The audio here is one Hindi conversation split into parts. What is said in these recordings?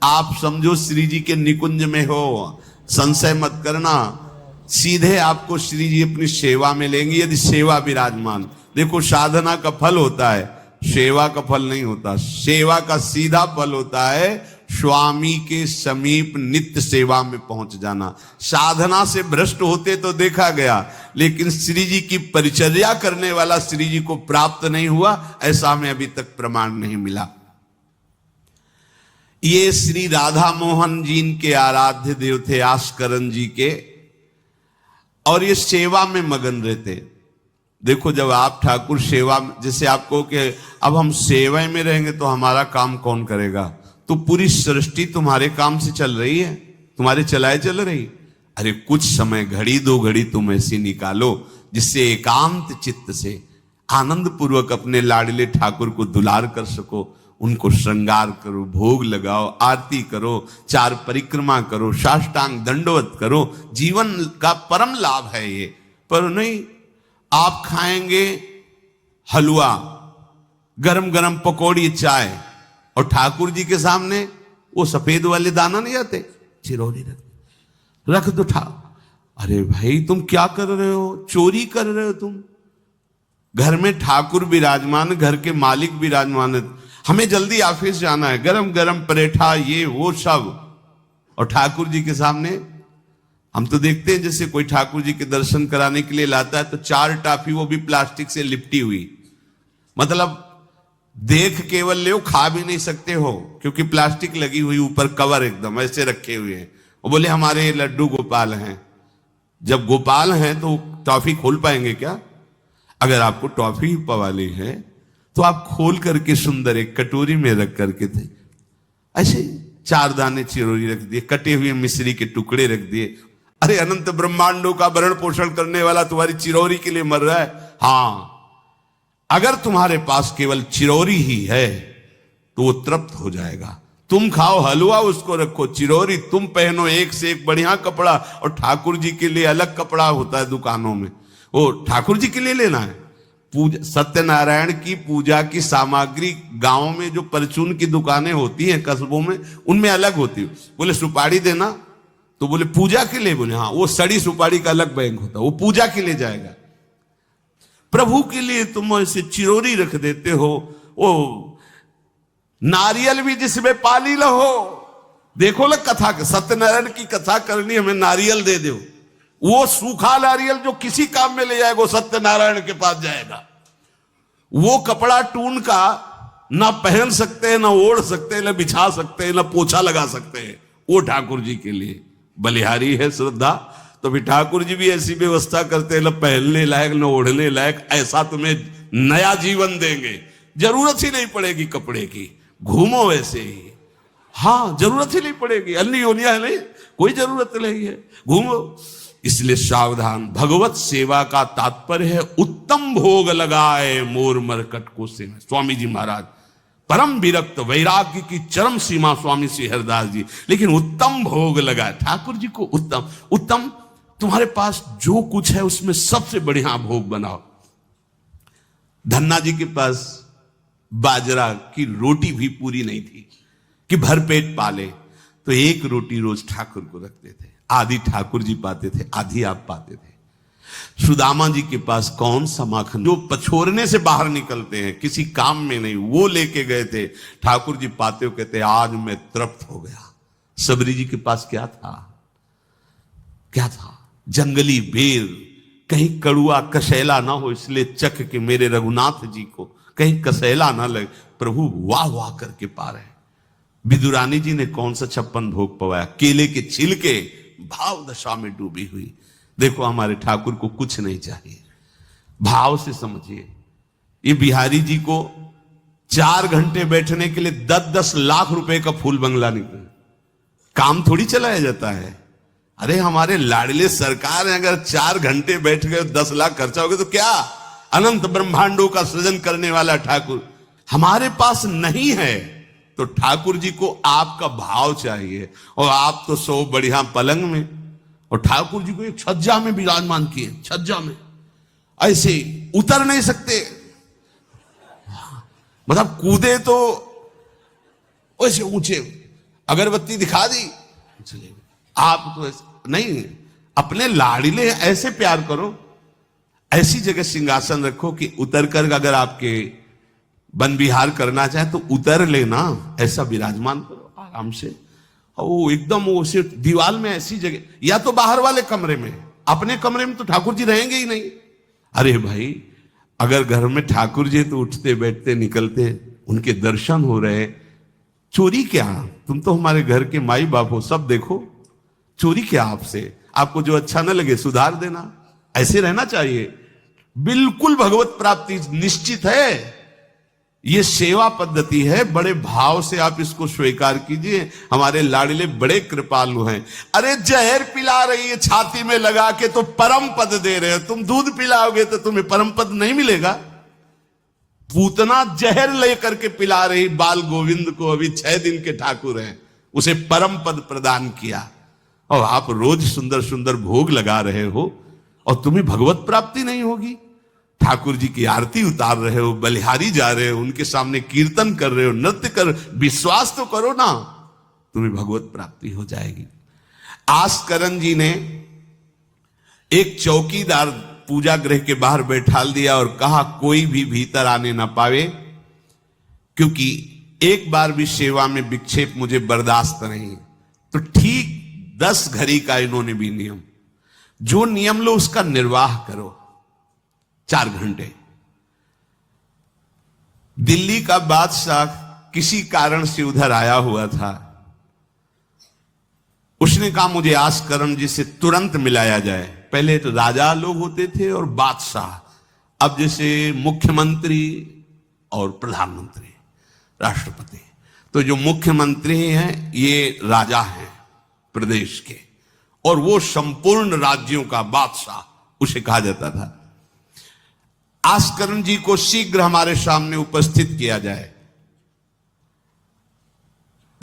आप समझो श्री जी के निकुंज में हो, संशय मत करना, सीधे आपको श्री जी अपनी सेवा में लेंगे यदि सेवा विराजमान। देखो साधना का फल होता है, सेवा का फल नहीं होता। सेवा का सीधा फल होता है स्वामी के समीप नित्य सेवा में पहुंच जाना। साधना से भ्रष्ट होते तो देखा गया, लेकिन श्री जी की परिचर्या करने वाला श्री जी को प्राप्त नहीं हुआ, ऐसा हमें अभी तक प्रमाण नहीं मिला। ये श्री राधा मोहन जी के आराध्य देव थे, आस्करन जी के, और ये सेवा में मगन रहते। देखो जब आप ठाकुर सेवा, जैसे आपको कि अब हम सेवा में रहेंगे तो हमारा काम कौन करेगा, तो पूरी सृष्टि तुम्हारे काम से चल रही है, तुम्हारे चलाए चल रही। अरे कुछ समय, घड़ी दो घड़ी तुम ऐसी निकालो जिससे एकांत चित्त से आनंद पूर्वक अपने लाडले ठाकुर को दुलार कर सको। उनको श्रृंगार करो, भोग लगाओ, आरती करो, चार परिक्रमा करो, साष्टांग दंडवत करो। जीवन का परम लाभ है ये। पर नहीं, आप खाएंगे हलवा, गरम गरम पकौड़ी, चाय, और ठाकुर जी के सामने वो सफेद वाले दाना नहीं आते, चिरौरी रख दो अरे भाई तुम क्या कर रहे हो, चोरी कर रहे हो तुम। घर में ठाकुर विराजमान, घर के मालिक विराजमान, हमें जल्दी ऑफिस जाना है, गरम गरम परेठा ये वो सब, और ठाकुर जी के सामने हम तो देखते हैं जैसे कोई ठाकुर जी के दर्शन कराने के लिए लाता है तो 4 टाफी, वो भी प्लास्टिक से लिपटी हुई। मतलब देख केवल ले, खा भी नहीं सकते हो क्योंकि प्लास्टिक लगी हुई, ऊपर कवर एकदम ऐसे रखे हुए हैं। वो बोले हमारे लड्डू गोपाल हैं। जब गोपाल हैं तो टॉफी खोल पाएंगे क्या? अगर आपको टॉफी पवाली है तो आप खोल करके सुंदर एक कटोरी में रख करके थे, ऐसे 4 दाने चिरौरी रख दिए, कटे हुए मिश्री के टुकड़े रख दिए। अरे अनंत ब्रह्मांडों का भरण पोषण करने वाला तुम्हारी चिरौरी के लिए मर रहा है। हाँ, अगर तुम्हारे पास केवल चिरौरी ही है तो वो तृप्त हो जाएगा। तुम खाओ हलवा, उसको रखो चिरौरी, तुम पहनो एक से एक बढ़िया कपड़ा, और ठाकुर जी के लिए अलग कपड़ा होता है दुकानों में, वो ठाकुर जी के लिए लेना है। पूजा, सत्यनारायण की पूजा की सामग्री गांव में जो परचून की दुकानें होती हैं कस्बों में, उनमें अलग होती है। बोले सुपारी देना, तो बोले पूजा के लिए, बोले हाँ, वो सड़ी सुपारी का अलग बैंक होता है, वो पूजा के लिए जाएगा। प्रभु के लिए तुम ऐसे चिरौरी रख देते हो। वो नारियल भी जिसमें पाली लहो, देखो ना कथा, सत्यनारायण की कथा करनी, हमें नारियल दे दो। वो सूखा नारियल जो किसी काम में ले जाएगा वो सत्यनारायण के पास जाएगा। वो कपड़ा टून का ना पहन सकते हैं, ना ओढ़ सकते हैं, ना बिछा सकते हैं, ना पोछा लगा सकते हैं, वो ठाकुर जी के लिए बलिहारी है श्रद्धा। तो भी ठाकुर जी भी ऐसी व्यवस्था करते हैं, ना पहनने लायक ना ओढ़ने लायक, ऐसा तुम्हें नया जीवन देंगे, जरूरत ही नहीं पड़ेगी कपड़े की, घूमो वैसे ही। हाँ, जरूरत ही नहीं पड़ेगी, अन्य योनिया नहीं, कोई जरूरत नहीं है, घूमो। इसलिए सावधान। भगवत सेवा का तात्पर्य है उत्तम भोग लगाए मोर मरकट को से। स्वामी जी महाराज परम विरक्त, वैराग्य की चरम सीमा स्वामी श्री हरिदास जी, लेकिन उत्तम भोग लगाए ठाकुर जी को। उत्तम उत्तम, तुम्हारे पास जो कुछ है उसमें सबसे बढ़िया भोग बनाओ। धन्ना जी के पास बाजरा की रोटी भी पूरी नहीं थी कि भरपेट पाले, तो 1 रोटी रोज ठाकुर को रखते थे। आधी ठाकुर जी पाते थे, आधी आप पाते थे। सुदामा जी के पास कौन सा माखन, जो पछोरने से बाहर निकलते हैं, किसी काम में नहीं, वो लेके गए थे। ठाकुर जी पाते हो कहते आज मैं तृप्त हो गया। सबरी जी के पास क्या था? क्या था? जंगली बेर, कहीं कड़ुआ कसेला ना हो, इसलिए चख के मेरे रघुनाथ जी को कहीं कसेला ना लगे। प्रभु वाह वाह करके पा रहे। विदुरानी जी ने कौन सा 56 भोग पवाया? केले के छिलके, भाव दशा में डूबी हुई। देखो हमारे ठाकुर को कुछ नहीं चाहिए, भाव से समझिए। ये बिहारी जी को 4 घंटे बैठने के लिए 10-10 लाख रुपए का फूल बंगला निकला, काम थोड़ी चलाया जाता है। अरे हमारे लाडले सरकार है, अगर 4 घंटे बैठ गए 10 लाख खर्चा हो गया तो क्या? अनंत ब्रह्मांडों का सृजन करने वाला ठाकुर हमारे पास नहीं है, तो ठाकुर जी को आपका भाव चाहिए। और आप तो 100 बढ़िया पलंग में, और ठाकुर जी को एक छज्जा में विराजमान किए, छज्जा में ऐसे उतर नहीं सकते, मतलब कूदे तो वैसे ऊंचे। अगरबत्ती दिखा दी, चले आप तो नहीं, अपने लाड़िले ऐसे प्यार करो, ऐसी जगह सिंहासन रखो कि उतर कर अगर आपके वन विहार करना चाहे तो उतर लेना, ऐसा विराजमान करो आराम से। और वो एकदम वो उसे दीवार में ऐसी जगह, या तो बाहर वाले कमरे में, अपने कमरे में तो ठाकुर जी रहेंगे ही नहीं। अरे भाई, अगर घर में ठाकुर जी तो उठते बैठते निकलते, उनके दर्शन हो रहे, चोरी क्या? तुम तो हमारे घर के माई बाप हो, सब देखो, चोरी क्या आपसे? आपको जो अच्छा न लगे सुधार देना, ऐसे रहना चाहिए। बिल्कुल भगवत प्राप्ति निश्चित है। ये सेवा पद्धति है, बड़े भाव से आप इसको स्वीकार कीजिए। हमारे लाडले बड़े कृपालु हैं। अरे जहर पिला रही है छाती में लगा के तो परम पद दे रहे हो, तुम दूध पिलाओगे तो तुम्हें परम पद नहीं मिलेगा। पूतना जहर लेकर के पिला रही बाल गोविंद को, अभी 6 दिन के ठाकुर हैं, उसे परम पद प्रदान किया, और आप रोज सुंदर सुंदर भोग लगा रहे हो और तुम्हें भगवत प्राप्ति नहीं होगी। ठाकुर जी की आरती उतार रहे हो, बलिहारी जा रहे हो, उनके सामने कीर्तन कर रहे हो, नृत्य कर, विश्वास तो करो ना, तुम्हें भगवत प्राप्ति हो जाएगी। आस्करण जी ने एक चौकीदार पूजा गृह के बाहर बैठाल दिया और कहा कोई भी भीतर आने ना पावे, क्योंकि एक बार भी सेवा में विक्षेप मुझे बर्दाश्त नहीं। तो ठीक 10 घड़ी का इन्होंने भी नियम, जो नियम लो उसका निर्वाह करो। 4 घंटे। दिल्ली का बादशाह किसी कारण से उधर आया हुआ था, उसने कहा मुझे आस्करण जी से तुरंत मिलाया जाए। पहले तो राजा लोग होते थे और बादशाह, अब जैसे मुख्यमंत्री और प्रधानमंत्री, राष्ट्रपति। तो जो मुख्यमंत्री हैं ये राजा हैं प्रदेश के, और वो संपूर्ण राज्यों का बादशाह उसे कहा जाता था। आस्करण जी को शीघ्र हमारे सामने उपस्थित किया जाए।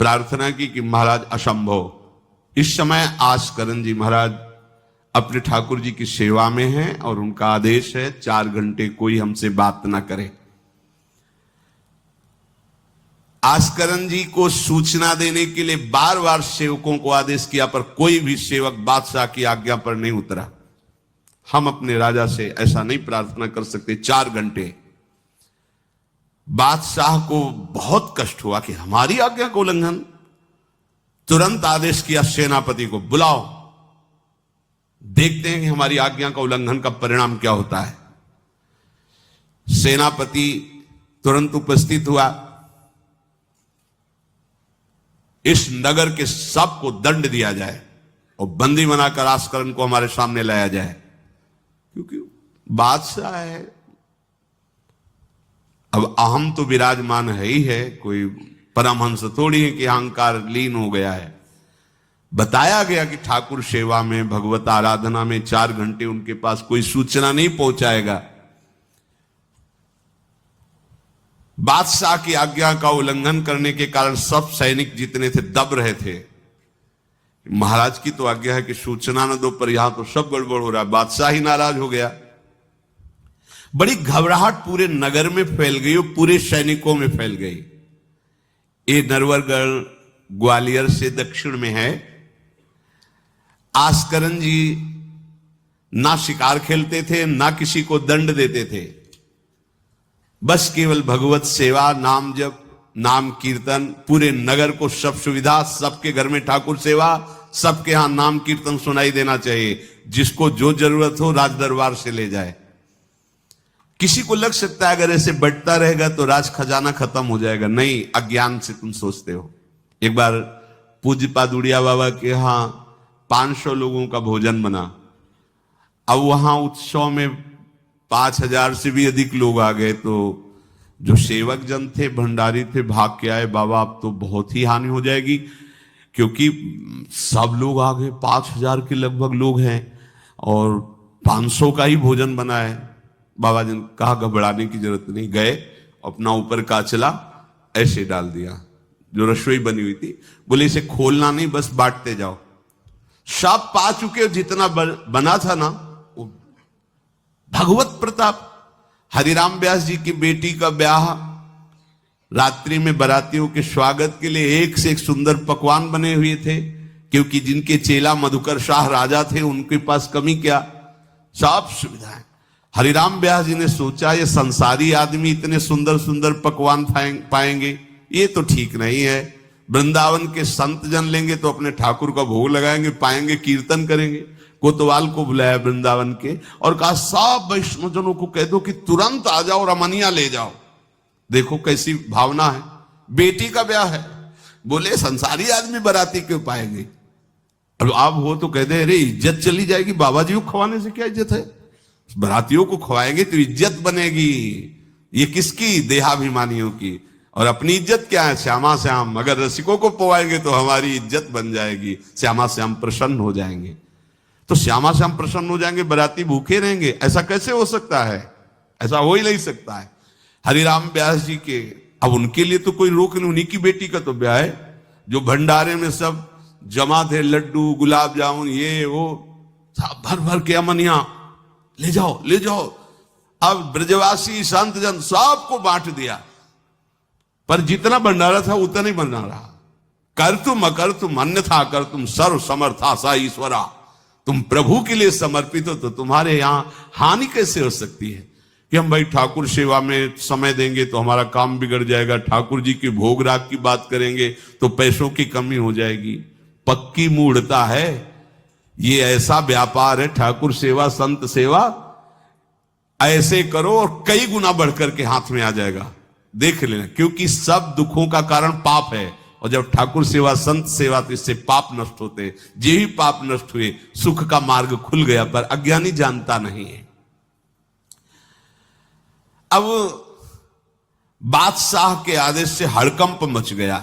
प्रार्थना की कि महाराज असंभव, इस समय आस्करण जी महाराज अपने ठाकुर जी की सेवा में हैं और उनका आदेश है 4 घंटे कोई हमसे बात ना करे। आस्करण जी को सूचना देने के लिए बार बार सेवकों को आदेश किया, पर कोई भी सेवक बादशाह की आज्ञा पर नहीं उतरा। हम अपने राजा से ऐसा नहीं प्रार्थना कर सकते। 4 घंटे। बादशाह को बहुत कष्ट हुआ कि हमारी आज्ञा का उल्लंघन। तुरंत आदेश किया सेनापति को, बुलाओ, देखते हैं कि हमारी आज्ञा का उल्लंघन का परिणाम क्या होता है। सेनापति तुरंत उपस्थित हुआ। इस नगर के सबको दंड दिया जाए और बंदी बनाकर आस्करण को हमारे सामने लाया जाए, क्योंकि बादशाह है। अब अहम तो विराजमान है ही है, कोई परमहंस थोड़ी है कि अहंकार लीन हो गया है। बताया गया कि ठाकुर सेवा में, भगवत आराधना में 4 घंटे उनके पास कोई सूचना नहीं पहुंचाएगा। बादशाह की आज्ञा का उल्लंघन करने के कारण सब सैनिक जितने थे दब रहे थे। महाराज की तो आज्ञा है कि सूचना न दो, पर यहां तो सब गड़बड़ हो रहा है। बादशाह ही नाराज हो गया। बड़ी घबराहट पूरे नगर में फैल गई और पूरे सैनिकों में फैल गई। ये नरवरगढ़ ग्वालियर से दक्षिण में है। आस्करण जी ना शिकार खेलते थे, ना किसी को दंड देते थे, बस केवल भगवत सेवा, नाम जप, नाम कीर्तन, पूरे नगर को सब सुविधा, सबके घर में ठाकुर सेवा, सबके यहां नाम कीर्तन सुनाई देना चाहिए। जिसको जो जरूरत हो राज दरबार से ले जाए। किसी को लग सकता है अगर ऐसे बढ़ता रहेगा तो राज खजाना खत्म हो जाएगा। नहीं, अज्ञान से तुम सोचते हो। एक बार पूज्य पादुड़िया बाबा के यहां 500 लोगों का भोजन बना। अब वहां उत्सव में 5000 से भी अधिक लोग आ गए, तो जो सेवक जन थे, भंडारी थे, भाग के आए, बाबा अब तो बहुत ही हानि हो जाएगी, क्योंकि सब लोग आ गए, 5000 के लगभग लोग हैं और 500 का ही भोजन बना है। बाबा जी ने कहा घबराने की जरूरत नहीं। गए, अपना ऊपर का चला ऐसे डाल दिया जो रसोई बनी हुई थी। बोले इसे खोलना नहीं, बस बांटते जाओ। सब पा चुके, जितना बना था ना, भगवत प्रताप। हरिराम व्यास जी की बेटी का ब्याह रात्रि में बारातियों के स्वागत के लिए एक से एक सुंदर पकवान बने हुए थे, क्योंकि जिनके चेला मधुकर शाह राजा थे उनके पास कमी क्या, सब सुविधाएं। हरिराम व्यास जी ने सोचा ये संसारी आदमी इतने सुंदर सुंदर पकवान पाएंगे, ये तो ठीक नहीं है। वृंदावन के संत जन लेंगे तो अपने ठाकुर का भोग लगाएंगे, पाएंगे, कीर्तन करेंगे। कोतवाल को बुलाया वृंदावन के और कहा सब वैष्णवजनों को कह दो कि तुरंत आ जाओ, रमनिया ले जाओ। देखो कैसी भावना है, बेटी का ब्याह है। बोले संसारी आदमी बाराती क्यों पाएंगे, अब आप हो तो कह दे अरे इज्जत चली जाएगी, बाबा जी को खवाने से क्या इज्जत है, बारातियों को खवाएंगे तो इज्जत बनेगी। ये किसकी, देहाभिमानियों की। और अपनी इज्जत क्या है, श्यामा श्याम। अगर रसिकों को पवाएंगे तो हमारी इज्जत बन जाएगी, श्यामा श्याम प्रसन्न हो जाएंगे। तो श्यामा श्याम प्रसन्न हो जाएंगे, बाराती भूखे रहेंगे, ऐसा कैसे हो सकता है, ऐसा हो ही नहीं सकता है। हरिराम व्यास जी के, अब उनके लिए तो कोई रोक नहीं, उन्हीं की बेटी का तो ब्याह है। जो भंडारे में सब जमा थे, लड्डू गुलाब जामुन ये वो सब भर भर के अमनिया, ले जाओ ले जाओ। अब ब्रजवासी संत जन सबको बांट दिया, पर जितना भंडारा था उतना नहीं बना रहा। कर तुम अकर तुम अन्यथा कर तुम सर्व समर्था सा ईश्वरा। तुम प्रभु के लिए समर्पित हो तो तुम्हारे यहां हानि कैसे हो सकती है कि हम भाई ठाकुर सेवा में समय देंगे तो हमारा काम बिगड़ जाएगा, ठाकुर जी की भोग राग की बात करेंगे तो पैसों की कमी हो जाएगी। पक्की मूढ़ता है, ये ऐसा व्यापार है ठाकुर सेवा संत सेवा, ऐसे करो और कई गुना बढ़कर के हाथ में आ जाएगा, देख लेना। क्योंकि सब दुखों का कारण पाप है, और जब ठाकुर सेवा संत सेवा तो इससे पाप नष्ट होते। जे ही पाप नष्ट हुए सुख का मार्ग खुल गया, पर अज्ञानी जानता नहीं है। अब बादशाह के आदेश से हड़कंप मच गया।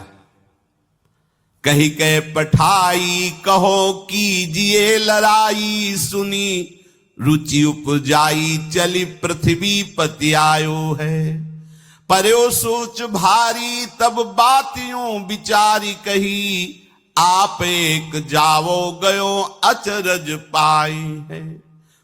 कही कह पठाई कहो कीजिए लड़ाई, सुनी रुचि उपजाई चली पृथ्वी पति आयो है। पर्यो सोच भारी तब बातियों विचारी कही, आप एक जावो गयो अचरज पाई है।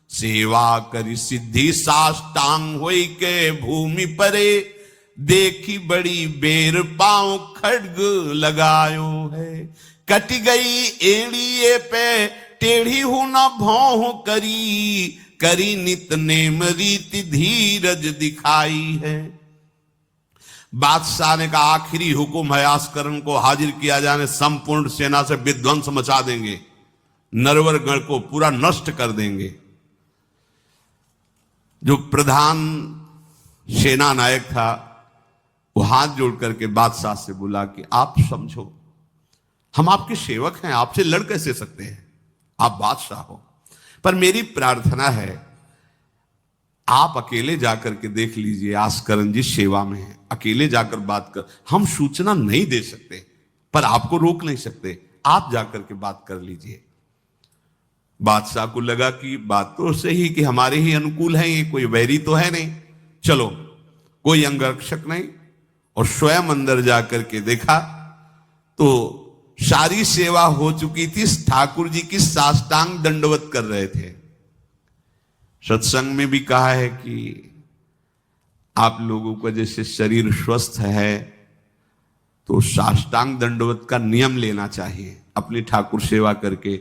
सेवा करी सिद्धि साष्टांग होई के भूमि परे, देखी बड़ी बेर पांव खड्ग लगायो है। कट गई एड़िए पे टेढ़ी हूं न भौं करी, करी नित नेम रीति धीरज दिखाई है। बादशाह ने कहा आखिरी हुक्म है, आस्करण को हाजिर किया जाने, संपूर्ण सेना से विध्वंस मचा देंगे, नरवर गण को पूरा नष्ट कर देंगे। जो प्रधान सेना नायक था वो हाथ जोड़ करके बादशाह से बोला कि आप समझो हम आपके सेवक हैं, आपसे लड़ कैसे सकते हैं, आप बादशाह हो, पर मेरी प्रार्थना है आप अकेले जाकर के देख लीजिए, आस्करण जी सेवा में है, अकेले जाकर बात कर। हम सूचना नहीं दे सकते पर आपको रोक नहीं सकते, आप जाकर के बात कर लीजिए। बादशाह को लगा कि बात तो सही कि हमारे ही अनुकूल है, ये कोई वैरी तो है नहीं, चलो कोई अंगरक्षक नहीं। और स्वयं अंदर जाकर के देखा तो सारी सेवा हो चुकी थी, ठाकुर जी की साष्टांग दंडवत कर रहे थे। सत्संग में भी कहा है कि आप लोगों का जैसे शरीर स्वस्थ है तो साष्टांग दंडवत का नियम लेना चाहिए। अपनी ठाकुर सेवा करके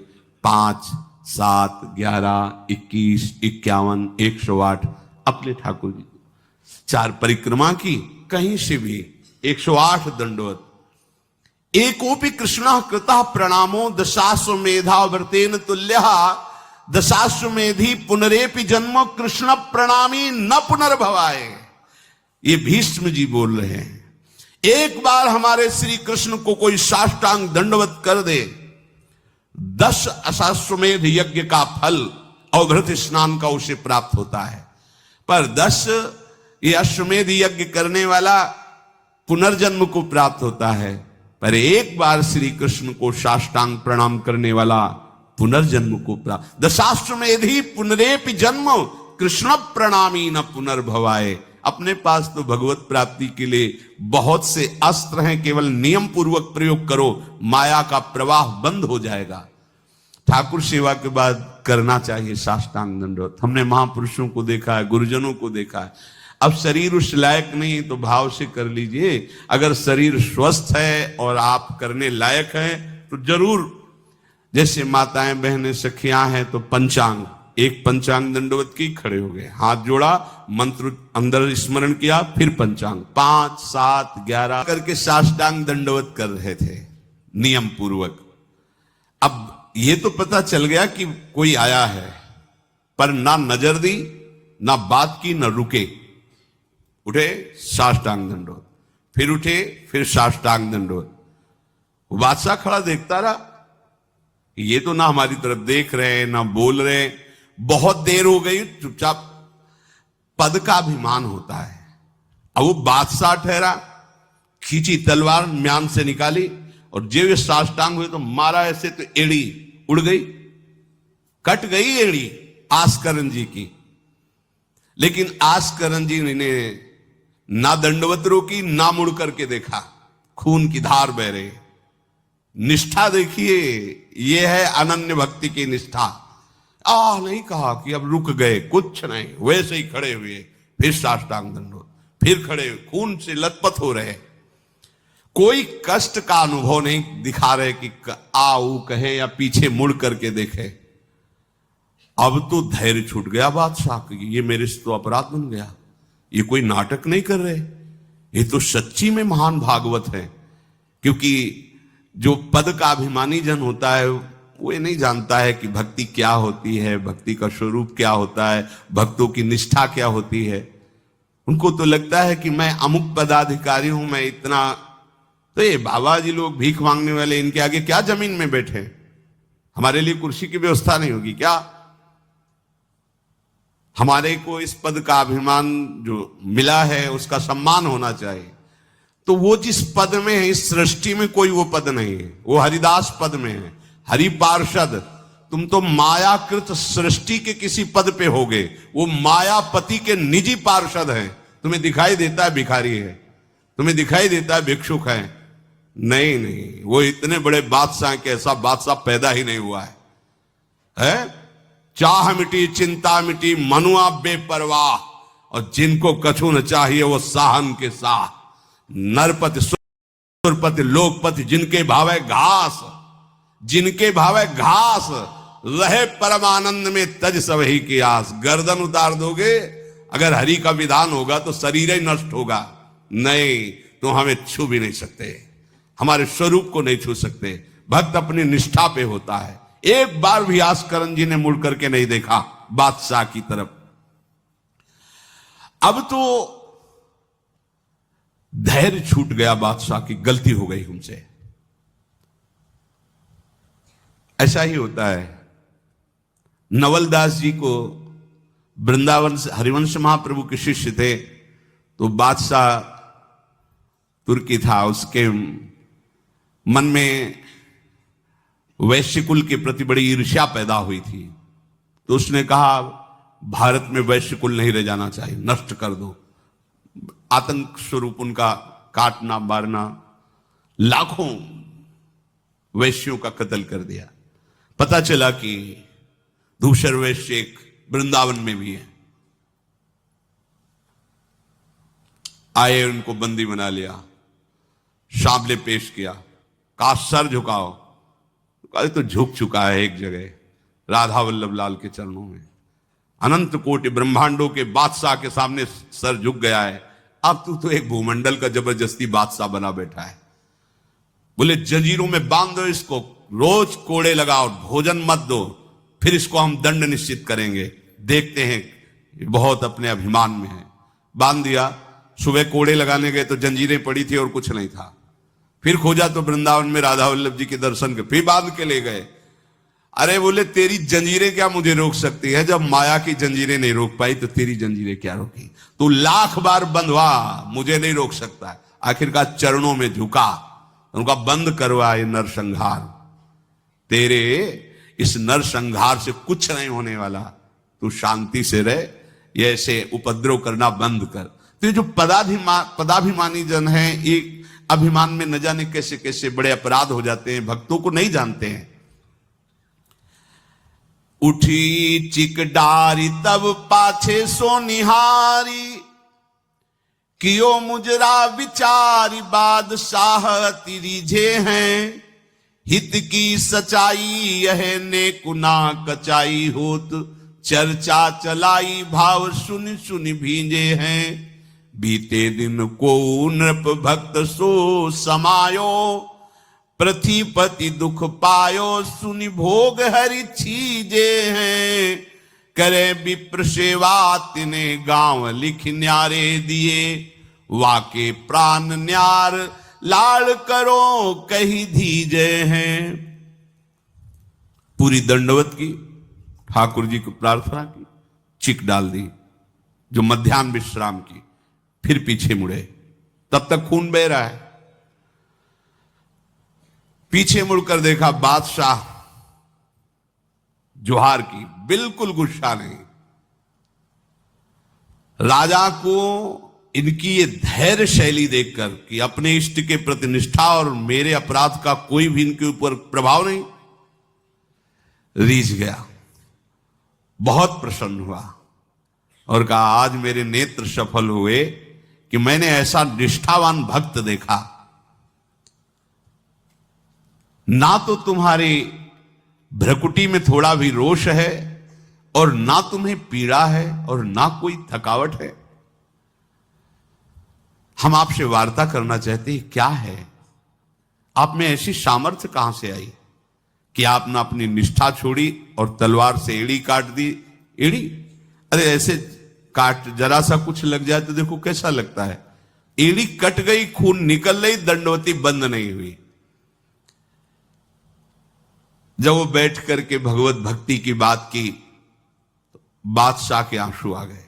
5, 7, 11, 21, 51, 108 अपने ठाकुर जी को 4 परिक्रमा की, कहीं से भी 108 दंडवत। एकोपि कृष्ण कृतः प्रणामो दशाश्वमेधा व्रतेन तुल्यः, दशाश्वमेधी पुनरेपि जन्म कृष्ण प्रणामी न पुनर्भवाए। ये भीष्म जी बोल रहे हैं, एक बार हमारे श्री कृष्ण को कोई साष्टांग दंडवत कर दे, 10 अश्वमेध यज्ञ का फल अवभृत स्नान का उसे प्राप्त होता है। पर 10 ये अश्वमेध यज्ञ करने वाला पुनर्जन्म को प्राप्त होता है, पर एक बार श्री कृष्ण को साष्टांग प्रणाम करने वाला पुनर्जन्म को प्राप्त। दशाश्वमेधी पुनरेपि जन्म कृष्ण प्रणामी न पुनर्भवाए। अपने पास तो भगवत प्राप्ति के लिए बहुत से अस्त्र हैं, केवल नियम पूर्वक प्रयोग करो, माया का प्रवाह बंद हो जाएगा। ठाकुर सेवा के बाद करना चाहिए साष्टांग दंडवत। हमने महापुरुषों को देखा है, गुरुजनों को देखा है, अब शरीर उस लायक नहीं तो भाव से कर लीजिए। अगर शरीर स्वस्थ है और आप करने लायक हैं तो जरूर, जैसे माताएं बहनें सखियां हैं तो पंचांग, एक पंचांग दंडवत की, खड़े हो गए, हाथ जोड़ा, मंत्र अंदर स्मरण किया, फिर पंचांग 5, 7, 11 करके साष्टांग दंडवत कर रहे थे नियम पूर्वक। अब ये तो पता चल गया कि कोई आया है, पर ना नजर दी, ना बात की, ना रुके, उठे साष्टांग दंडवत, फिर उठे, फिर साष्टांग दंडवत। बादशाह खड़ा देखता रहा, ये तो ना हमारी तरफ देख रहे हैं ना बोल रहे हैं। बहुत देर हो गई, चुपचाप। पद का अभिमान होता है। अब वो बादशाह ठहरा, खींची तलवार, म्यान से निकाली और जब ये साष्टांग हुए तो मारा ऐसे, तो एड़ी उड़ गई, कट गई एड़ी आस्करण जी की। लेकिन आस्करण जी ने ना दंडवत रोकी, ना मुड़ करके देखा, खून की धार बह रही। निष्ठा देखिए, यह है अनन्य भक्ति की निष्ठा। नहीं कहा कि अब रुक गए, कुछ नहीं, वैसे ही खड़े हुए, फिर साष्टांग दंडवत, फिर खड़े, खून से लथपथ हो रहे, कोई कष्ट का अनुभव नहीं दिखा रहे कि आओ कहे या पीछे मुड़ करके देखे। अब तो धैर्य छूट गया बादशाह की, ये मेरे से तो अपराध बन गया, ये कोई नाटक नहीं कर रहे, ये तो सच्ची में महान भागवत है। क्योंकि जो पद का अभिमानी जन होता है वो ये नहीं जानता है कि भक्ति क्या होती है, भक्ति का स्वरूप क्या होता है, भक्तों की निष्ठा क्या होती है। उनको तो लगता है कि मैं अमुक पदाधिकारी हूं, मैं इतना, तो ये बाबा जी लोग भीख मांगने वाले, इनके आगे क्या जमीन में बैठे, हमारे लिए कुर्सी की व्यवस्था नहीं होगी क्या? हमारे को इस पद का अभिमान जो मिला है उसका सम्मान होना चाहिए। तो वो जिस पद में है, इस सृष्टि में कोई वो पद नहीं है, वो हरिदास पद में है, हरि पार्षद। तुम तो मायाकृत सृष्टि के किसी पद पे होगे, वो मायापति के निजी पार्षद हैं। तुम्हें दिखाई देता है भिखारी है, तुम्हें दिखाई देता है भिक्षुक है, नहीं नहीं, वो इतने बड़े बादशाह के ऐसा बादशाह पैदा ही नहीं हुआ है? चाह मिटी चिंता मिटी, मनुआ बेपरवाह, और जिनको कछु न चाहिए वो साहन के साह। नरपति सुरपति लोकपति, जिनके भावे घास, जिनके भावे घास, रहे परमानंद में तज सब ही की आस। गर्दन उतार दोगे, अगर हरि का विधान होगा तो शरीर ही नष्ट होगा, नहीं तो हमें छू भी नहीं सकते, हमारे स्वरूप को नहीं छू सकते। भक्त अपनी निष्ठा पे होता है। एक बार भी आस्करण जी ने मुड़ करके नहीं देखा बादशाह की तरफ। अब तो धैर्य छूट गया बादशाह की, गलती हो गई हमसे। ऐसा ही होता है। नवलदास जी को वृंदावन से हरिवंश महाप्रभु के शिष्य थे, तो बादशाह तुर्की था, उसके मन में वैश्य कुल के प्रति बड़ी ईर्ष्या पैदा हुई थी। तो उसने कहा भारत में वैश्य कुल नहीं रह जाना चाहिए, नष्ट कर दो। आतंक स्वरूप उनका काटना मारना, लाखों वैश्यों का कत्ल कर दिया। पता चला कि दूसर वैश्य एक वृंदावन में भी है, आए, उनको बंदी बना लिया, सामने पेश किया, कहा सर झुकाओ। कहा तो झुक चुका है एक जगह, राधा वल्लभ लाल के चरणों में। अनंत कोटि ब्रह्मांडों के बादशाह के सामने सर झुक गया है। अब तू तो एक भूमंडल का जबरदस्ती बादशाह बना बैठा है। बोले जंजीरों में बांध दो इसको, रोज कोड़े लगाओ, भोजन मत दो, फिर इसको हम दंड निश्चित करेंगे, देखते हैं, बहुत अपने अभिमान में है। बांध दिया। सुबह कोड़े लगाने गए तो जंजीरें पड़ी थी और कुछ नहीं था। फिर खोजा तो वृंदावन में राधा वल्लभ जी के दर्शन के, फिर बांध के ले गए। अरे बोले तेरी जंजीरें क्या मुझे रोक सकती है? जब माया की जंजीरें नहीं रोक पाई तो तेरी जंजीरें क्या रोकी? तू लाख बार बंधवा, मुझे नहीं रोक सकता है। आखिरकार चरणों में झुका, उनका बंद करवा ये नरसंहार। तेरे इस नरसंहार से कुछ नहीं होने वाला, तू शांति से रह, ये ऐसे उपद्रव करना बंद कर। तो ये जो पदाभिमानी जन है, एक अभिमान में न जाने कैसे कैसे बड़े अपराध हो जाते हैं, भक्तों को नहीं जानते हैं। उठी चिक डारी तब पाछे सो निहारी, कियो मुजरा विचार बादशाह अति रीझे हैं, हित की सचाई यह ने कुना कचाई होत, चर्चा चलाई भाव सुन सुन भींजे हैं। बीते दिन को नृप भक्त सो समायो, पृथ्वीपति दुख पायो सुनि भोग हरि छीजे हैं। करे विप्र सेवा तिने गांव लिख न्यारे दिए, वाके प्राण न्यार लाड़ करो कही धीजे हैं। पूरी दंडवत की, ठाकुर जी को प्रार्थना की, चिक डाल दी जो मध्याह्न विश्राम की, फिर पीछे मुड़े। तब तक खून बह रहा है। पीछे मुड़कर देखा, बादशाह जोहार की, बिल्कुल गुस्सा नहीं। राजा को इनकी ये धैर्य शैली देखकर कि अपने इष्ट के प्रति निष्ठा और मेरे अपराध का कोई भी इनके ऊपर प्रभाव नहीं, रीझ गया, बहुत प्रसन्न हुआ और कहा, आज मेरे नेत्र सफल हुए कि मैंने ऐसा निष्ठावान भक्त देखा। ना तो तुम्हारी भ्रकुटी में थोड़ा भी रोष है, और ना तुम्हें पीड़ा है, और ना कोई थकावट है। हम आपसे वार्ता करना चाहते हैं, क्या है आप में ऐसी सामर्थ्य कहां से आई कि आपने अपनी निष्ठा छोड़ी और तलवार से एड़ी काट दी। एड़ी, अरे ऐसे काट, जरा सा कुछ लग जाए तो देखो कैसा लगता है। एड़ी कट गई, खून निकल गई, दंडवती बंद नहीं हुई। जब वो बैठ करके भगवत भक्ति की बात की, तो बादशाह के आंसू आ गए।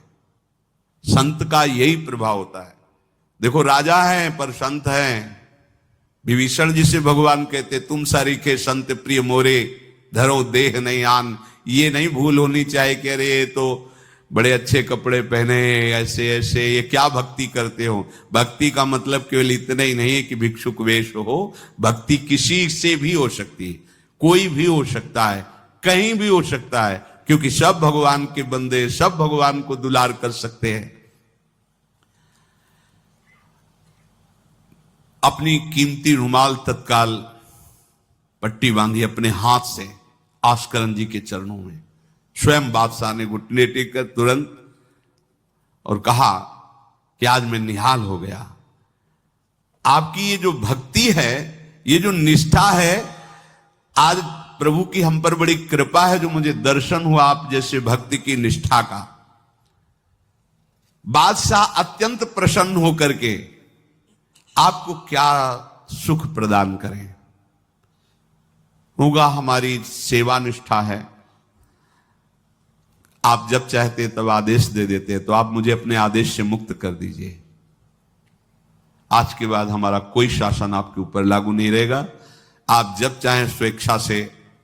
संत का यही प्रभाव होता है। देखो, राजा है पर संत है। विभीषण जी से भगवान कहते, तुम सरीखे संत प्रिय मोरे, धरो देह नहीं आन। ये नहीं भूल होनी चाहिए कि अरे ये तो बड़े अच्छे कपड़े पहने, ऐसे ऐसे, ये क्या भक्ति करते हो। भक्ति का मतलब केवल इतना ही नहीं है कि भिक्षुक वेश हो। भक्ति किसी से भी हो सकती है, कोई भी हो सकता है, कहीं भी हो सकता है, क्योंकि सब भगवान के बंदे, सब भगवान को दुलार कर सकते हैं। अपनी कीमती रुमाल तत्काल पट्टी बांधी अपने हाथ से आस्करन जी के चरणों में। स्वयं बादशाह ने घुटने टेक कर तुरंत और कहा कि आज मैं निहाल हो गया। आपकी ये जो भक्ति है, ये जो निष्ठा है, आज प्रभु की हम पर बड़ी कृपा है जो मुझे दर्शन हुआ आप जैसे भक्ति की निष्ठा का। बादशाह अत्यंत प्रसन्न होकर के आपको क्या सुख प्रदान करें। होगा हमारी सेवा निष्ठा है, आप जब चाहते तब आदेश दे देते, तो आप मुझे अपने आदेश से मुक्त कर दीजिए। आज के बाद हमारा कोई शासन आपके ऊपर लागू नहीं रहेगा। आप जब चाहें स्वेच्छा से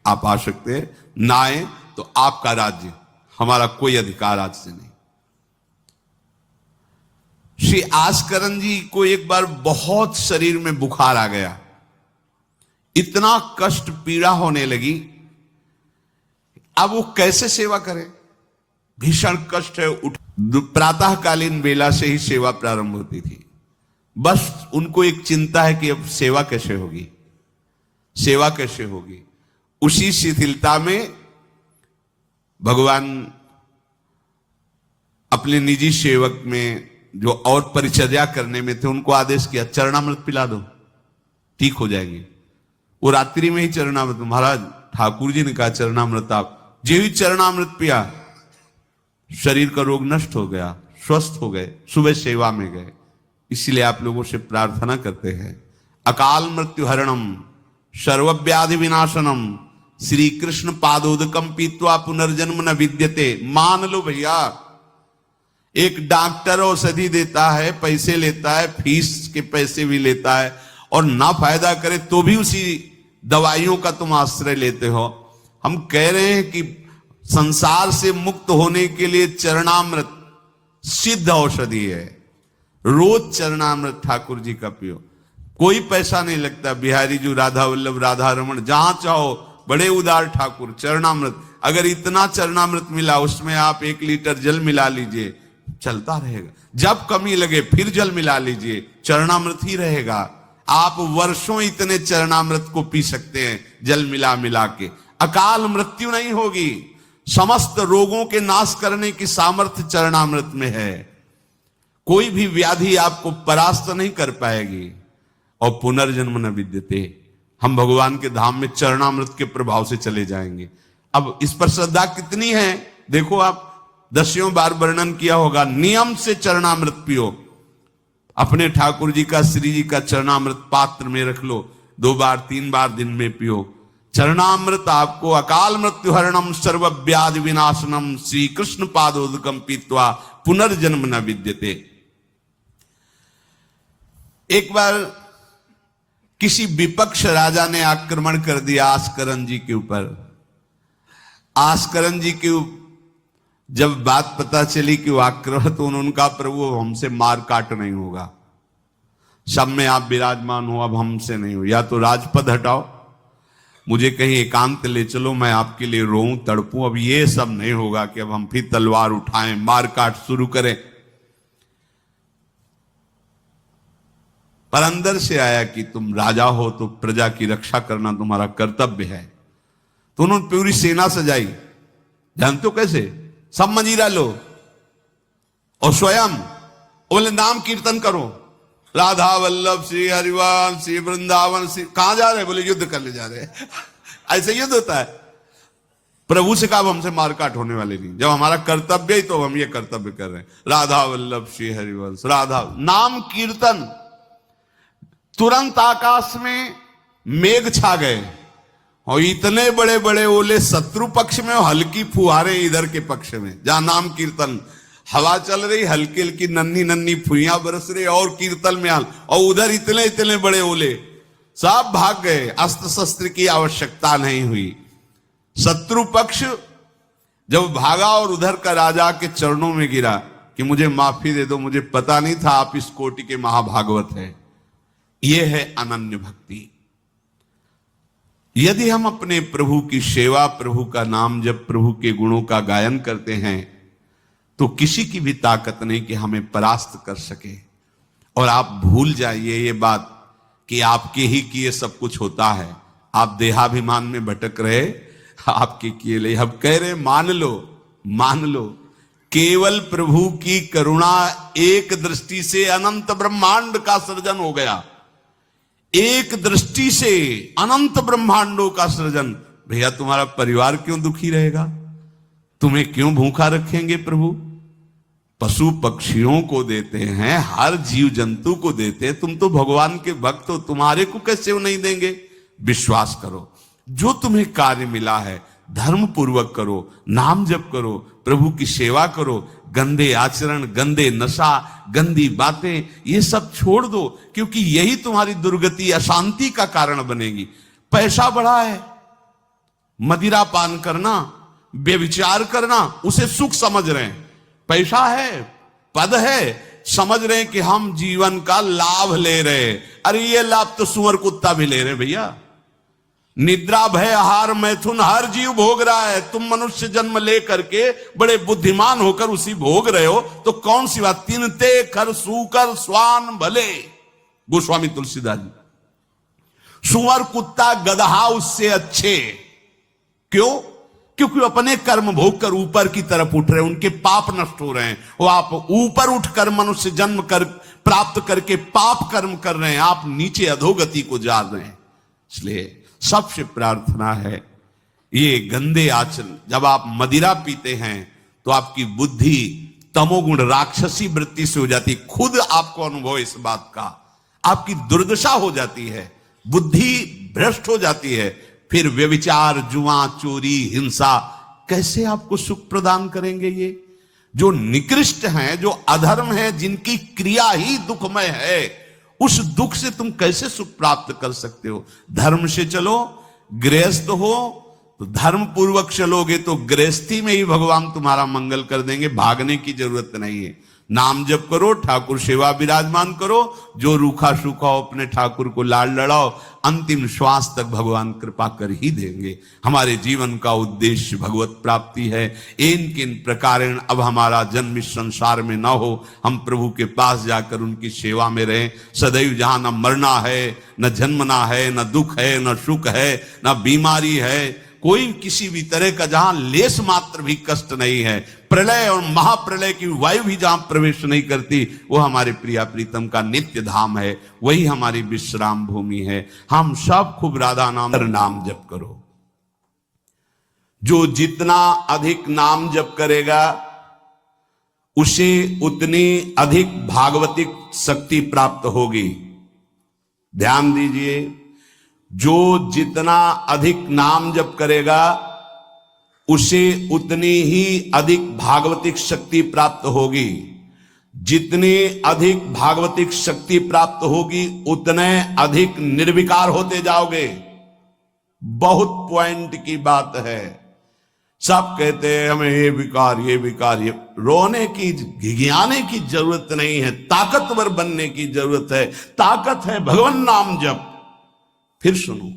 आप आ सकते हैं, ना आए तो आपका राज्य, हमारा कोई अधिकार आज से नहीं। श्री आस्करन जी को एक बार बहुत शरीर में बुखार आ गया, इतना कष्ट पीड़ा होने लगी। अब वो कैसे सेवा करें, भीषण कष्ट है। प्रातःकालीन बेला से ही सेवा प्रारंभ होती थी। बस उनको एक चिंता है कि अब सेवा कैसे होगी, सेवा कैसे होगी। उसी शिथिलता में भगवान अपने निजी सेवक में जो और परिचर्या करने में थे, उनको आदेश किया, चरणामृत पिला दो, ठीक हो जाएंगे। वो रात्रि में ही चरणामृत, महाराज ठाकुर जी ने कहा चरणामृत, आप जो ही चरणामृत पिया, शरीर का रोग नष्ट हो गया, स्वस्थ हो गए, सुबह सेवा में गए। इसलिए आप लोगों से प्रार्थना करते हैं, अकाल मृत्यु हरणम सर्वव्याधि विनाशनम श्री कृष्ण पादोदकम पीत्वा पुनर्जन्म न विद्यते। मान लो भैया, एक डॉक्टर औषधि देता है, पैसे लेता है, फीस के पैसे भी लेता है, और ना फायदा करे तो भी उसी दवाइयों का तुम आश्रय लेते हो। हम कह रहे हैं कि संसार से मुक्त होने के लिए चरणामृत सिद्ध औषधि है। रोज चरणामृत ठाकुर जी का पियो, कोई पैसा नहीं लगता। बिहारी जी, राधा वल्लभ, राधा रमन, जहां चाहो, बड़े उदार ठाकुर। चरणामृत, अगर इतना चरणामृत मिला, उसमें आप 1 लीटर जल मिला लीजिए, चलता रहेगा। जब कमी लगे फिर जल मिला लीजिए, चरणामृत ही रहेगा। आप वर्षों इतने चरणामृत को पी सकते हैं जल मिला मिला के, अकाल मृत्यु नहीं होगी। समस्त रोगों के नाश करने की सामर्थ्य चरणामृत में है। कोई भी व्याधि आपको परास्त नहीं कर पाएगी। और पुनर्जन्म न विद्यते, हम भगवान के धाम में चरणामृत के प्रभाव से चले जाएंगे। अब इस पर श्रद्धा कितनी है देखो, आप 10 बार वर्णन किया होगा। नियम से चरणामृत पियो, अपने ठाकुर जी का, श्री जी का चरणामृत पात्र में रख लो, 2 बार 3 बार दिन में पियो। चरणामृत आपको अकाल मृत्यु हरणम सर्व व्याधि विनाशनम श्री कृष्ण पादोदकम पीत्वा पुनर्जन्म न विद्यते। एक बार किसी विपक्ष राजा ने आक्रमण कर दिया आस्करन जी के ऊपर। आस्करन जी के जब बात पता चली कि वो आक्रमण, तो उनका प्रभु हमसे मार काट नहीं होगा, सब में आप विराजमान हो, अब हमसे नहीं हो, या तो राजपद हटाओ, मुझे कहीं एकांत ले चलो, मैं आपके लिए रोऊं तड़पूं, अब ये सब नहीं होगा कि अब हम फिर तलवार उठाएं मार काट शुरू करें। पर अंदर से आया कि तुम राजा हो तो प्रजा की रक्षा करना तुम्हारा कर्तव्य है। तो उन्होंने पूरी सेना सजाई, जानते हो कैसे? सब मजीरा लो और स्वयं बोले नाम कीर्तन करो, राधा वल्लभ श्री हरिवंश श्री वृंदावन श्री। कहां जा रहे? बोले युद्ध करने जा रहे हैं। ऐसे युद्ध होता है। प्रभु से कहा हमसे मारकाट होने वाले नहीं, जब हमारा कर्तव्य ही तो हम ये कर्तव्य कर रहे हैं। राधा वल्लभ श्री हरिवंश, राधा नाम कीर्तन। तुरंत आकाश में मेघ छा गए और इतने बड़े बड़े ओले शत्रु पक्ष में और हल्की फुहारे इधर के पक्ष में। जहां नाम कीर्तन, हवा चल रही, हल्की हल्की नन्ही नन्ही फुइयां बरस रही और कीर्तन में हाल, और उधर इतने इतने बड़े ओले, सब भाग गए। अस्त्र शस्त्र की आवश्यकता नहीं हुई। शत्रु पक्ष जब भागा और उधर का राजा के चरणों में गिरा कि मुझे माफी दे दो, मुझे पता नहीं था आप इस कोटि के महाभागवत हैं। यह है अनन्य भक्ति। यदि हम अपने प्रभु की सेवा, प्रभु का नाम जब, प्रभु के गुणों का गायन करते हैं, तो किसी की भी ताकत नहीं कि हमें परास्त कर सके। और आप भूल जाइए ये बात कि आपके ही किए सब कुछ होता है। आप देहाभिमान में भटक रहे, आपके किए ले। हम कह रहे मान लो, मान लो, केवल प्रभु की करुणा एक दृष्टि से अनंत ब्रह्मांड का सृजन हो गया। एक दृष्टि से अनंत ब्रह्मांडों का सृजन। भैया तुम्हारा परिवार क्यों दुखी रहेगा? तुम्हें क्यों भूखा रखेंगे प्रभु? पशु पक्षियों को देते हैं, हर जीव जंतु को देते हैं। तुम तो भगवान के भक्त हो, तुम्हारे को कैसे वो नहीं देंगे? विश्वास करो, जो तुम्हें कार्य मिला है धर्म पूर्वक करो, नाम जप करो, प्रभु की सेवा करो। गंदे आचरण, गंदे नशा, गंदी बातें, ये सब छोड़ दो, क्योंकि यही तुम्हारी दुर्गति, अशांति का कारण बनेगी। पैसा बढ़ा है, मदिरा पान करना, व्यभिचार करना, उसे सुख समझ रहे हैं। पैसा है, पद है, समझ रहे हैं कि हम जीवन का लाभ ले रहे। अरे ये लाभ तो सुअर कुत्ता भी ले रहे भैया। निद्रा भय आहार मैथुन हर जीव भोग रहा है। तुम मनुष्य जन्म ले करके बड़े बुद्धिमान होकर उसी भोग रहे हो, तो कौन सी बात? तिनते खर सूकर स्वान भले, गोस्वामी तुलसीदास जी। सुअर कुत्ता गदहा उससे अच्छे। क्यों? क्योंकि अपने कर्म भोग कर ऊपर की तरफ उठ रहे हैं, उनके पाप नष्ट हो रहे हैं। वो आप ऊपर उठकर मनुष्य जन्म कर प्राप्त करके पाप कर्म कर रहे हैं, आप नीचे अधोगति को जा रहे हैं। इसलिए सबसे प्रार्थना है, ये गंदे आचरण, जब आप मदिरा पीते हैं तो आपकी बुद्धि तमोगुण राक्षसी वृत्ति से हो जाती। खुद आपको अनुभव इस बात का, आपकी दुर्दशा हो जाती है, बुद्धि भ्रष्ट हो जाती है। फिर व्यभिचार, जुआ, चोरी, हिंसा कैसे आपको सुख प्रदान करेंगे? ये जो निकृष्ट हैं, जो अधर्म है, जिनकी क्रिया ही दुखमय है, उस दुख से तुम कैसे सुख प्राप्त कर सकते हो? धर्म से चलो, गृहस्थ हो तो धर्म पूर्वक चलोगे तो गृहस्थी में ही भगवान तुम्हारा मंगल कर देंगे, भागने की जरूरत नहीं है। नाम जप करो, ठाकुर सेवा विराजमान करो, जो रूखा सूखा हो अपने ठाकुर को लाड लड़ाओ, अंतिम श्वास तक भगवान कृपा कर ही देंगे। हमारे जीवन का उद्देश्य भगवत प्राप्ति है। इन किन प्रकारेण अब हमारा जन्म इस संसार में न हो, हम प्रभु के पास जाकर उनकी सेवा में रहें सदैव। जहां न मरना है, न जन्मना है, न दुख है, न सुख है, न बीमारी है, कोई किसी भी तरह का जहां लेस मात्र भी कष्ट नहीं है, प्रलय और महाप्रलय की वायु भी जहां प्रवेश नहीं करती, वो हमारे प्रिया प्रीतम का नित्य धाम है, वही हमारी विश्राम भूमि है। हम सब खूब राधा नाम जप करो। जो जितना अधिक नाम जप करेगा उसे उतनी अधिक भागवतिक शक्ति प्राप्त होगी। ध्यान दीजिए, जो जितना अधिक नाम जप करेगा उसे उतनी ही अधिक भागवतिक शक्ति प्राप्त होगी। जितनी अधिक भागवतिक शक्ति प्राप्त होगी उतने अधिक निर्विकार होते जाओगे। बहुत पॉइंट की बात है। सब कहते हैं हमें ये विकार, ये विकार, ये रोने की, घिघियाने की जरूरत नहीं है, ताकतवर बनने की जरूरत है। ताकत है भगवान नाम जप। फिर सुनो,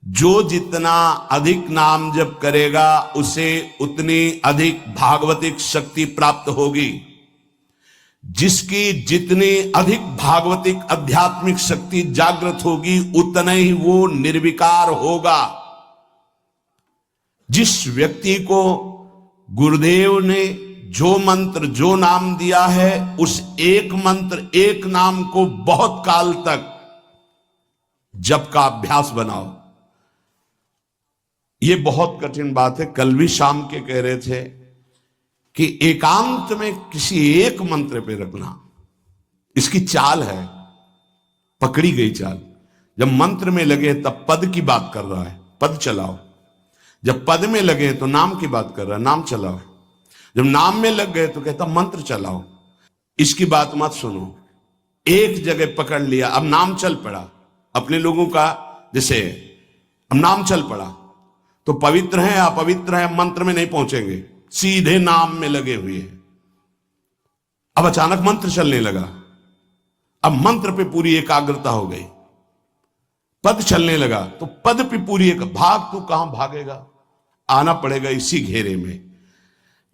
जो जितना अधिक नाम जप करेगा उसे उतनी अधिक भागवतिक शक्ति प्राप्त होगी। जिसकी जितनी अधिक भागवतिक आध्यात्मिक शक्ति जागृत होगी उतना ही वो निर्विकार होगा। जिस व्यक्ति को गुरुदेव ने जो मंत्र, जो नाम दिया है, उस एक मंत्र, एक नाम को बहुत काल तक जप का अभ्यास बनाओ। यह बहुत कठिन बात है। कल भी शाम के कह रहे थे कि एकांत में किसी एक मंत्र पे रखना, इसकी चाल है, पकड़ी गई चाल। जब मंत्र में लगे तब पद की बात कर रहा है, पद चलाओ। जब पद में लगे तो नाम की बात कर रहा है, नाम चलाओ। जब नाम में लग गए तो कहता मंत्र चलाओ। इसकी बात मत सुनो। एक जगह पकड़ लिया, अब नाम चल पड़ा। अपने लोगों का जैसे अब नाम चल पड़ा तो पवित्र है अपवित्र है मंत्र में नहीं पहुंचेंगे, सीधे नाम में लगे हुए हैं। अब अचानक मंत्र चलने लगा, अब मंत्र पे पूरी एकाग्रता हो गई। पद चलने लगा तो पद पे पूरी एक भाग, तू कहां भागेगा, आना पड़ेगा इसी घेरे में।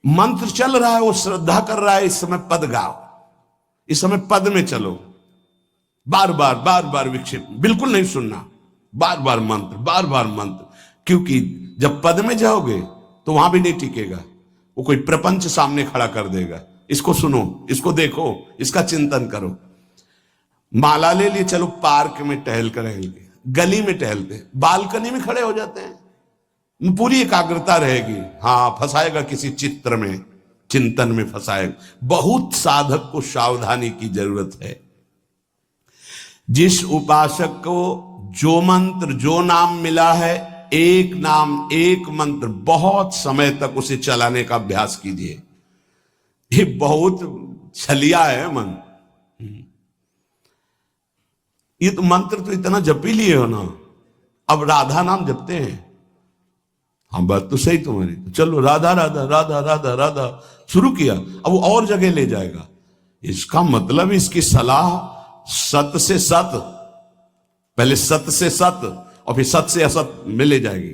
मंत्र चल रहा है, वो श्रद्धा कर रहा है, इस समय पद गाओ, इस समय पद में चलो। बार बार विक्षेप बिल्कुल नहीं सुनना, बार बार मंत्र। क्योंकि जब पद में जाओगे तो वहां भी नहीं टिकेगा, वो कोई प्रपंच सामने खड़ा कर देगा। इसको सुनो, इसको देखो, इसका चिंतन करो। माला ले लिए, चलो पार्क में टहल कर रहेंगे, गली में टहलते, बालकनी में खड़े हो जाते हैं, पूरी एकाग्रता रहेगी। हाँ, फंसाएगा किसी चित्र में, चिंतन में फंसाएगा। बहुत साधक को सावधानी की जरूरत है। जिस उपासक को जो मंत्र, जो नाम मिला है, एक नाम, एक मंत्र बहुत समय तक उसे चलाने का अभ्यास कीजिए। ये बहुत छलिया है मन। ये तो मंत्र तो इतना जप ही लिए हो ना, अब राधा नाम जपते हैं। हाँ, बात तो सही तुम्हारी। तो चलो राधा राधा राधा राधा राधा शुरू किया, अब वो और जगह ले जाएगा। इसका मतलब इसकी सलाह सत से सत, पहले सत से सत और फिर सत से असत में ले जाएगी।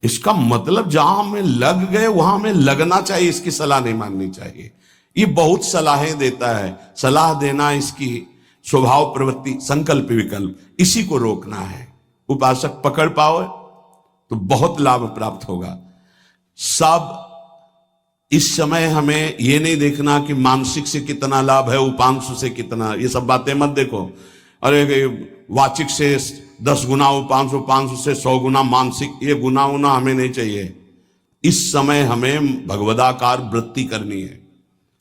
इसका मतलब जहां में लग गए वहां में लगना चाहिए, इसकी सलाह नहीं माननी चाहिए। ये बहुत सलाहें देता है, सलाह देना इसकी स्वभाव प्रवृत्ति, संकल्प विकल्प, इसी को रोकना है। उपासक पकड़ पाओ तो बहुत लाभ प्राप्त होगा। सब इस समय हमें यह नहीं देखना कि मानसिक से कितना लाभ है, उपांशु से कितना, ये सब बातें मत देखो। अरे वाचिक से 10 गुना उपांशु, उपांशु से 100 गुना मानसिक, ये गुना उना हमें नहीं चाहिए। इस समय हमें भगवदाकार वृत्ति करनी है।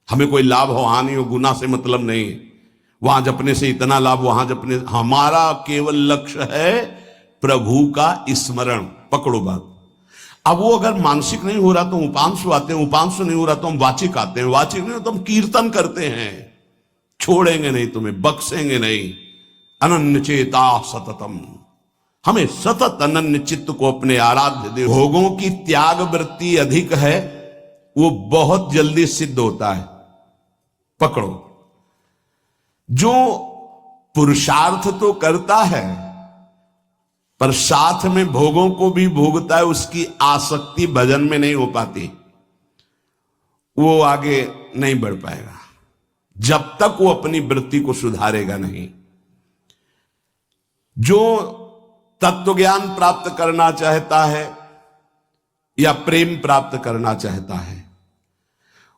हमें कोई लाभ हो हानि हो, गुना से मतलब नहीं है। वहां जपने से इतना लाभ, वहां जपने, हमारा केवल लक्ष्य है प्रभु का स्मरण। पकड़ो बात। अब वो अगर मानसिक नहीं हो रहा तो उपांशु आते हैं, उपांशु नहीं हो रहा तो हम वाचिक आते हैं, वाचिक नहीं हो तो हम कीर्तन करते हैं। छोड़ेंगे नहीं तुम्हें, बख्शेंगे नहीं। अनन्य चेता सततम, हमें सतत अनन्य चित्त को अपने आराध्य देव। भोगों की त्याग वृत्ति अधिक है, वो बहुत जल्दी सिद्ध होता है। पकड़ो। जो पुरुषार्थ तो करता है पर साथ में भोगों को भी भोगता है, उसकी आसक्ति भजन में नहीं हो पाती, वो आगे नहीं बढ़ पाएगा जब तक वो अपनी वृत्ति को सुधारेगा नहीं। जो तत्व ज्ञान प्राप्त करना चाहता है या प्रेम प्राप्त करना चाहता है,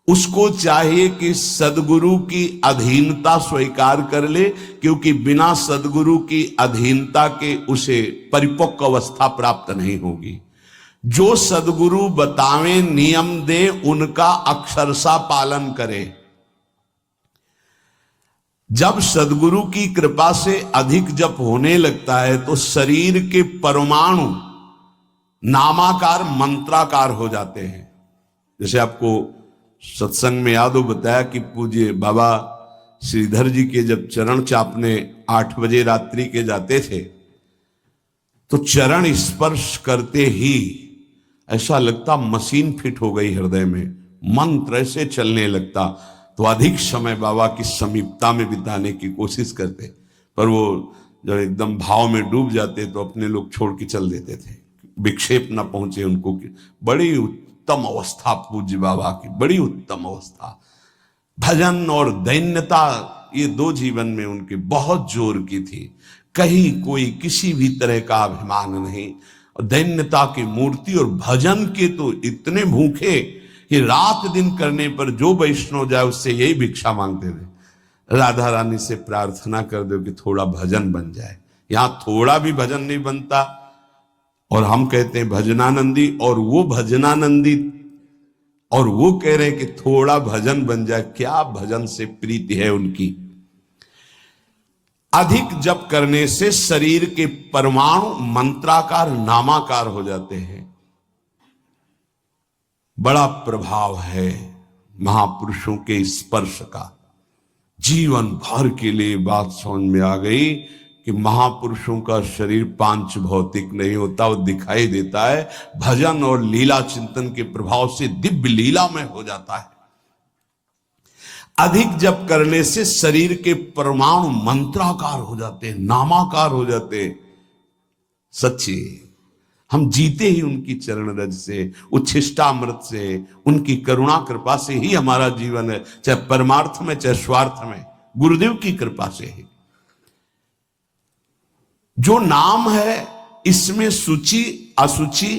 उसको चाहिए कि सदगुरु की अधीनता स्वीकार कर ले, क्योंकि बिना सदगुरु की अधीनता के उसे परिपक्व अवस्था प्राप्त नहीं होगी। जो सदगुरु बतावे नियम दे, उनका अक्षरशः पालन करे। जब सदगुरु की कृपा से अधिक जप होने लगता है तो शरीर के परमाणु नामाकार मंत्राकार हो जाते हैं। जैसे आपको सत्संग में याद हो बताया कि पूज्य बाबा श्रीधर जी के जब चरण चापने 8 बजे रात्रि के जाते थे तो चरण स्पर्श करते ही ऐसा लगता मशीन फिट हो गई हृदय में, मंत्र ऐसे चलने लगता। तो अधिक समय बाबा की समीपता में बिताने की कोशिश करते, पर वो जब एकदम भाव में डूब जाते तो अपने लोग छोड़ के चल देते थे, विक्षेप न पहुंचे उनको। बड़ी उत्तम अवस्था पूज्य बाबा की, बड़ी उत्तम अवस्था। भजन और दैन्यता ये 2 जीवन में उनके बहुत जोर की थी। कहीं कोई किसी भी तरह का अभिमान नहीं, और दैन्यता की मूर्ति। और भजन के तो इतने भूखे कि रात दिन करने पर जो वैष्णव जाए उससे यही भिक्षा मांगते थे, राधा रानी से प्रार्थना कर दो कि थोड़ा भजन बन जाए। यहां थोड़ा भी भजन नहीं बनता और हम कहते हैं भजनानंदी, और वो भजनानंदी और वो कह रहे हैं कि थोड़ा भजन बन जाए। क्या भजन से प्रीति है उनकी। अधिक जप करने से शरीर के परमाणु मंत्राकार नामाकार हो जाते हैं। बड़ा प्रभाव है महापुरुषों के स्पर्श का। जीवन भर के लिए बात समझ में आ गई कि महापुरुषों का शरीर पांच भौतिक नहीं होता, वो दिखाई देता है। भजन और लीला चिंतन के प्रभाव से दिव्य लीला में हो जाता है। अधिक जप करने से शरीर के परमाणु मंत्राकार हो जाते हैं, नामाकार हो जाते हैं। सच्ची हम जीते ही उनकी चरण रज से, उच्छिष्टामृत से, उनकी करुणा कृपा से ही हमारा जीवन है, चाहे परमार्थ में चाहे स्वार्थ में, गुरुदेव की कृपा से ही। जो नाम है इसमें सूची असुचि,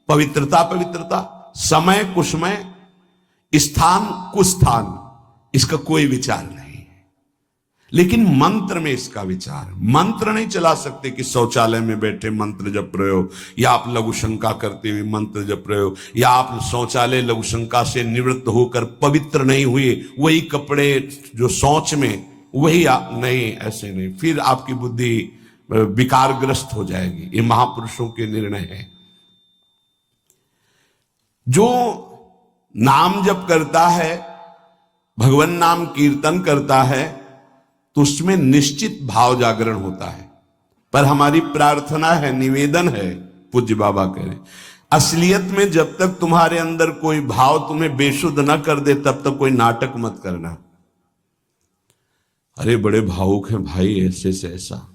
पवित्रता पवित्रता, समय कुसमय, स्थान कुस्थान, इसका कोई विचार नहीं है। लेकिन मंत्र में इसका विचार। मंत्र नहीं चला सकते कि शौचालय में बैठे मंत्र जप रहे हो, या आप लघु शंका करते हुए मंत्र जप रहे हो, या आप शौचालय लघु शंका से निवृत्त होकर पवित्र नहीं हुए, वही कपड़े जो शौच में वही नहीं, ऐसे नहीं, फिर आपकी बुद्धि विकारग्रस्त हो जाएगी। ये महापुरुषों के निर्णय है। जो नाम जप करता है, भगवान नाम कीर्तन करता है, तो उसमें निश्चित भाव जागरण होता है। पर हमारी प्रार्थना है, निवेदन है, पूज्य बाबा कह रहे, असलियत में जब तक तुम्हारे अंदर कोई भाव तुम्हें बेशुद्ध न कर दे तब तक कोई नाटक मत करना। अरे बड़े भावुक हैं भाई, ऐसे से ऐसा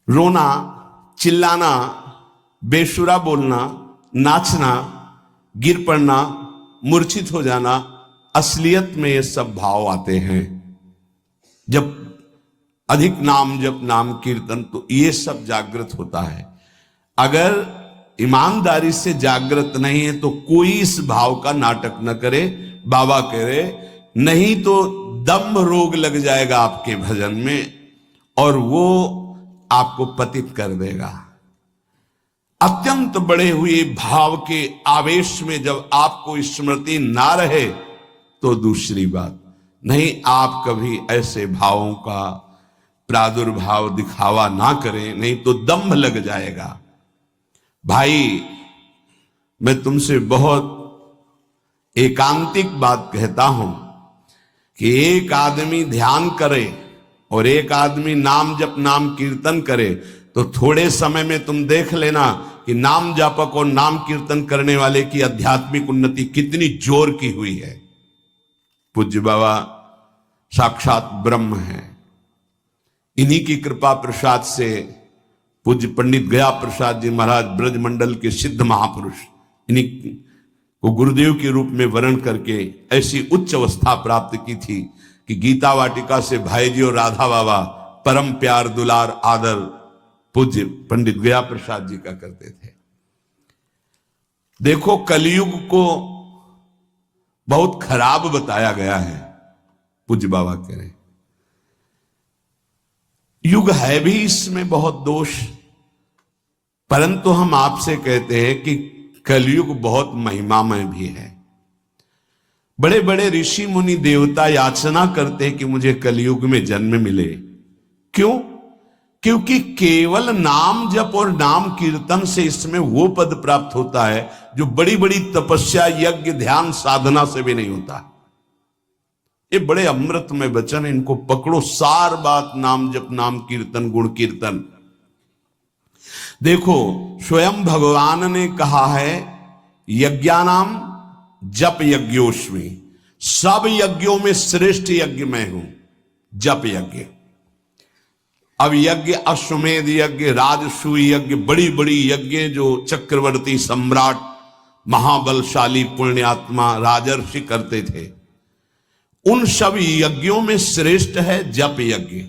रोना, चिल्लाना, बेसुरा बोलना, नाचना, गिर पड़ना, मूर्छित हो जाना, असलियत में ये सब भाव आते हैं जब अधिक नाम जप, नाम कीर्तन, तो ये सब जागृत होता है। अगर ईमानदारी से जागृत नहीं है तो कोई इस भाव का नाटक न करे। बाबा कह रहे, नहीं तो दम्भ रोग लग जाएगा आपके भजन में और वो आपको पतित कर देगा। अत्यंत बड़े हुए भाव के आवेश में जब आपको स्मृति ना रहे तो दूसरी बात नहीं। आप कभी ऐसे भावों का प्रादुर्भाव दिखावा ना करें, नहीं तो दम्भ लग जाएगा। भाई मैं तुमसे बहुत एकांतिक बात कहता हूं कि एक आदमी ध्यान करे और एक आदमी नाम जप, नाम कीर्तन करे, तो थोड़े समय में तुम देख लेना कि नाम जापक और नाम कीर्तन करने वाले की आध्यात्मिक उन्नति कितनी जोर की हुई है। पूज्य बाबा साक्षात ब्रह्म है। इन्हीं की कृपा प्रसाद से पूज्य पंडित गया प्रसाद जी महाराज ब्रजमंडल के सिद्ध महापुरुष, इन्हीं को गुरुदेव के रूप में वर्ण करके ऐसी उच्च अवस्था प्राप्त की थी कि गीता वाटिका से भाई जी और राधा बाबा परम प्यार दुलार आदर पूज्य पंडित गया प्रसाद जी का करते थे। देखो कलयुग को बहुत खराब बताया गया है, पूज्य बाबा कह रहे युग है भी इसमें बहुत दोष, परंतु हम आपसे कहते हैं कि कलयुग बहुत महिमामय भी है। बड़े बड़े ऋषि मुनि देवता याचना करते हैं कि मुझे कलयुग में जन्म मिले। क्यों? क्योंकि केवल नाम जप और नाम कीर्तन से इसमें वो पद प्राप्त होता है जो बड़ी बड़ी तपस्या यज्ञ ध्यान साधना से भी नहीं होता। ये बड़े अमृतमय वचन, इनको पकड़ो, सार बात नाम जप नाम कीर्तन गुण कीर्तन। देखो स्वयं भगवान ने कहा है यज्ञानाम जप यज्ञोस्मि, सब यज्ञों में श्रेष्ठ यज्ञ मैं हूं, जप यज्ञ। अब यज्ञ अश्वमेध यज्ञ, राजसूय यज्ञ, बड़ी बड़ी यज्ञ जो चक्रवर्ती सम्राट महाबलशाली पुण्यात्मा राजर्षि करते थे, उन सब यज्ञों में श्रेष्ठ है जप यज्ञ।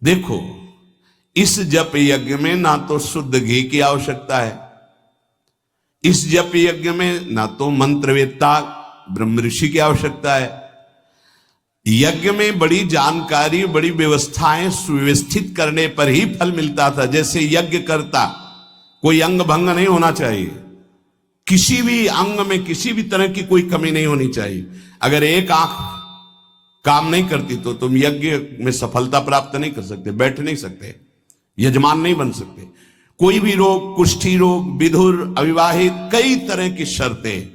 देखो इस जप यज्ञ में ना तो शुद्ध घी की आवश्यकता है, इस जप यज्ञ में ना तो मंत्रवेत्ता ब्रह्म ऋषि की आवश्यकता है। यज्ञ में बड़ी जानकारी बड़ी व्यवस्थाएं सुव्यवस्थित करने पर ही फल मिलता था। जैसे यज्ञ करता कोई अंग भंग नहीं होना चाहिए, किसी भी अंग में किसी भी तरह की कोई कमी नहीं होनी चाहिए। अगर एक आंख काम नहीं करती तो तुम यज्ञ में सफलता प्राप्त नहीं कर सकते, बैठ नहीं सकते, यजमान नहीं बन सकते। कोई भी रोग, कुष्ठी रोग, विधुर, अविवाहित, कई तरह की शर्तें,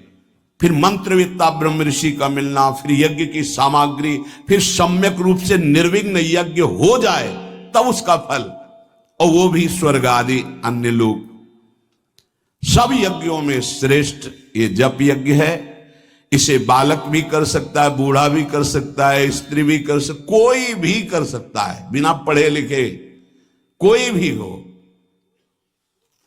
फिर मंत्रवेत्ता ब्रह्म ऋषि का मिलना, फिर यज्ञ की सामग्री, फिर सम्यक रूप से निर्विघ्न यज्ञ हो जाए तब उसका फल, और वो भी स्वर्ग आदि अन्य लोग। सब यज्ञों में श्रेष्ठ ये जप यज्ञ है। इसे बालक भी कर सकता है, बूढ़ा भी कर सकता है, स्त्री भी कर सकता, कोई भी कर सकता है, बिना पढ़े लिखे कोई भी हो।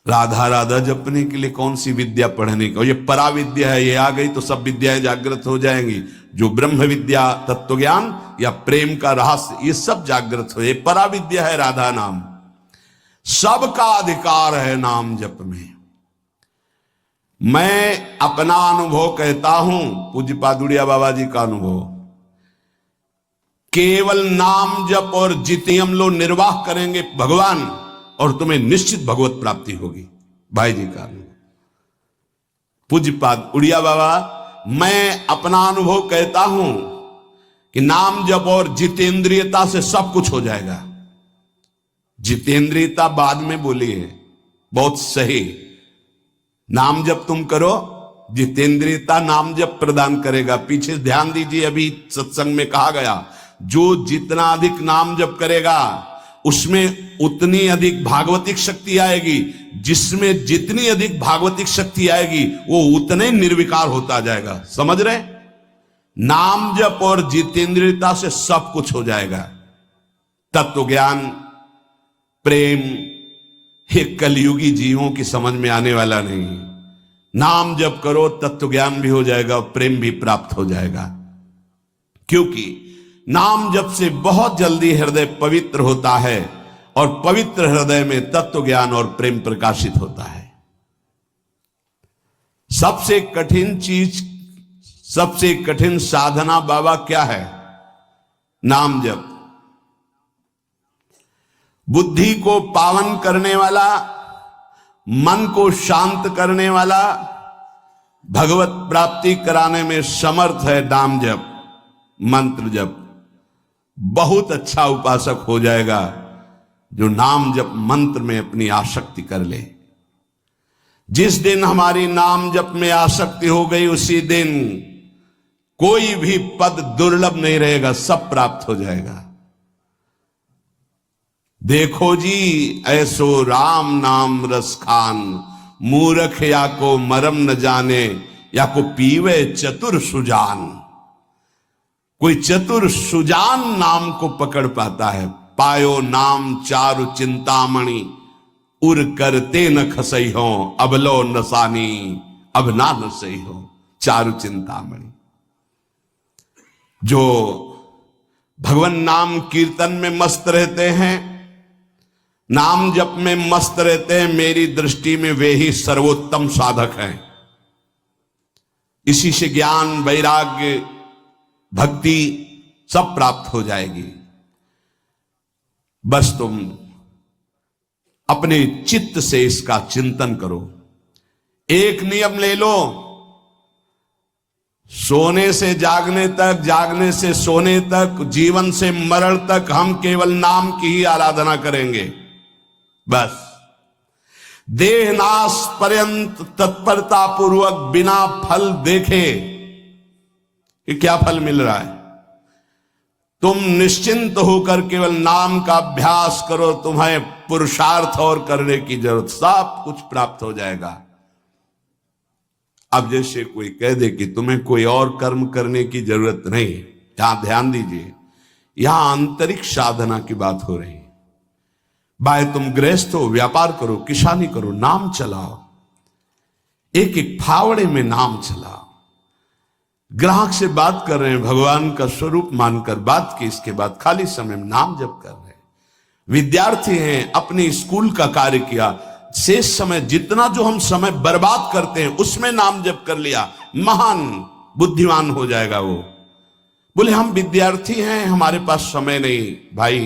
राधा राधा जपने के लिए कौन सी विद्या पढ़ने का, ये परा विद्या है, ये आ गई तो सब विद्याएं जागृत हो जाएंगी। जो ब्रह्म विद्या तत्व ज्ञान या प्रेम का रहस्य, ये सब जागृत हो, ये परा विद्या है राधा नाम। सबका अधिकार है नाम जप में। मैं अपना अनुभव कहता हूं, पूज्य पादुड़िया बाबा जी का अनुभव, केवल नाम जप और जितियम लो निर्वाह करेंगे भगवान, और तुम्हें निश्चित भगवत प्राप्ति होगी। भाई जी का अनुभव। पूज्य पाद उड़िया बाबा, मैं अपना अनुभव कहता हूं कि नाम जप और जितेंद्रियता से सब कुछ हो जाएगा। जितेंद्रियता बाद में बोली है, बहुत सही। नाम जप तुम करो, जितेंद्रियता नाम जप प्रदान करेगा। पीछे ध्यान दीजिए, अभी सत्संग में कहा गया जो जितना अधिक नाम जप करेगा उसमें उतनी अधिक भागवतिक शक्ति आएगी, जिसमें जितनी अधिक भागवतिक शक्ति आएगी वो उतने निर्विकार होता जाएगा। समझ रहे? नाम जप और जितेंद्रियता से सब कुछ हो जाएगा। तत्व ज्ञान प्रेम ये कलयुगी जीवों की समझ में आने वाला नहीं। नाम जप करो, तत्व ज्ञान भी हो जाएगा, प्रेम भी प्राप्त हो जाएगा। क्योंकि नाम जप से बहुत जल्दी हृदय पवित्र होता है, और पवित्र हृदय में तत्व ज्ञान और प्रेम प्रकाशित होता है। सबसे कठिन चीज, सबसे कठिन साधना बाबा क्या है? नाम जप। बुद्धि को पावन करने वाला, मन को शांत करने वाला, भगवत प्राप्ति कराने में समर्थ है नाम जप मंत्र जप। बहुत अच्छा उपासक हो जाएगा जो नाम जप मंत्र में अपनी आसक्ति कर ले। जिस दिन हमारी नाम जप में आसक्ति हो गई, उसी दिन कोई भी पद दुर्लभ नहीं रहेगा, सब प्राप्त हो जाएगा। देखो जी ऐसो राम नाम रस खान, मूर्ख या को मरम न जाने, या को पीवे चतुर सुजान। कोई चतुर सुजान नाम को पकड़ पाता है। पायो नाम चारु चिंतामणि, उर करते न खसई हो, अबलो नसानी अब ना नसई हो। चारु चिंतामणि, जो भगवान नाम कीर्तन में मस्त रहते हैं, नाम जप में मस्त रहते हैं, मेरी दृष्टि में वे ही सर्वोत्तम साधक हैं। इसी से ज्ञान, वैराग्य, भक्ति सब प्राप्त हो जाएगी। बस तुम अपने चित्त से इसका चिंतन करो। एक नियम ले लो, सोने से जागने तक, जागने से सोने तक, जीवन से मरण तक हम केवल नाम की ही आराधना करेंगे। बस देहनाश पर्यंत तत्परता पूर्वक बिना फल देखे कि क्या फल मिल रहा है, तुम निश्चिंत होकर केवल नाम का अभ्यास करो। तुम्हें पुरुषार्थ और करने की जरूरत, सब कुछ प्राप्त हो जाएगा। अब जैसे कोई कह दे कि तुम्हें कोई और कर्म करने की जरूरत नहीं, यहां ध्यान दीजिए, यहां आंतरिक साधना की बात हो रही है। भाई तुम गृहस्थ हो, व्यापार करो, किसानी करो, नाम चलाओ, एक एक फावड़े में नाम चलाओ। ग्राहक से बात कर रहे हैं, भगवान का स्वरूप मानकर बात की, इसके बाद खाली समय में नाम जप कर रहे हैं। विद्यार्थी हैं, अपने स्कूल का कार्य किया, शेष समय जितना जो हम समय बर्बाद करते हैं उसमें नाम जप कर लिया, महान बुद्धिमान हो जाएगा वो। बोले हम विद्यार्थी हैं, हमारे पास समय नहीं। भाई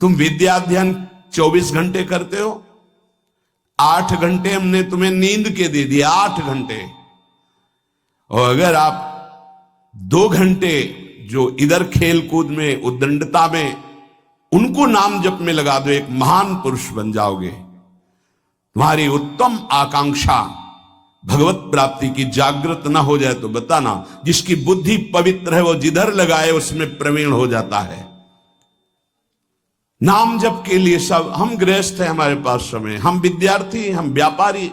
तुम विद्या अध्ययन 24 घंटे करते हो, 8 घंटे हमने तुम्हें नींद के दे दिए, 8 घंटे। और अगर आप 2 घंटे जो इधर खेल कूद में, उद्दंडता में, उनको नाम जप में लगा दो, एक महान पुरुष बन जाओगे। तुम्हारी उत्तम आकांक्षा भगवत प्राप्ति की जागृत ना हो जाए तो बताना। जिसकी बुद्धि पवित्र है वो जिधर लगाए उसमें प्रवीण हो जाता है। नाम जप के लिए सब, हम गृहस्थ हैं, हमारे पास समय, हम विद्यार्थी, हम व्यापारी।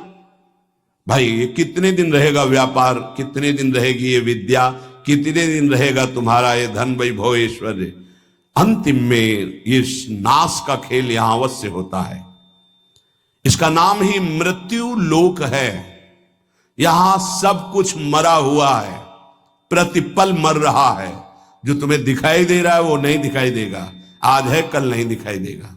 भाई ये कितने दिन रहेगा व्यापार, कितने दिन रहेगी ये विद्या, कितने दिन रहेगा तुम्हारा ये धन वैभव ऐश्वर्य। अंतिम में ये नाश का खेल यहां अवश्य होता है। इसका नाम ही मृत्यु लोक है। यहां सब कुछ मरा हुआ है, प्रतिपल मर रहा है। जो तुम्हें दिखाई दे रहा है वो नहीं दिखाई देगा, आज है कल नहीं दिखाई देगा।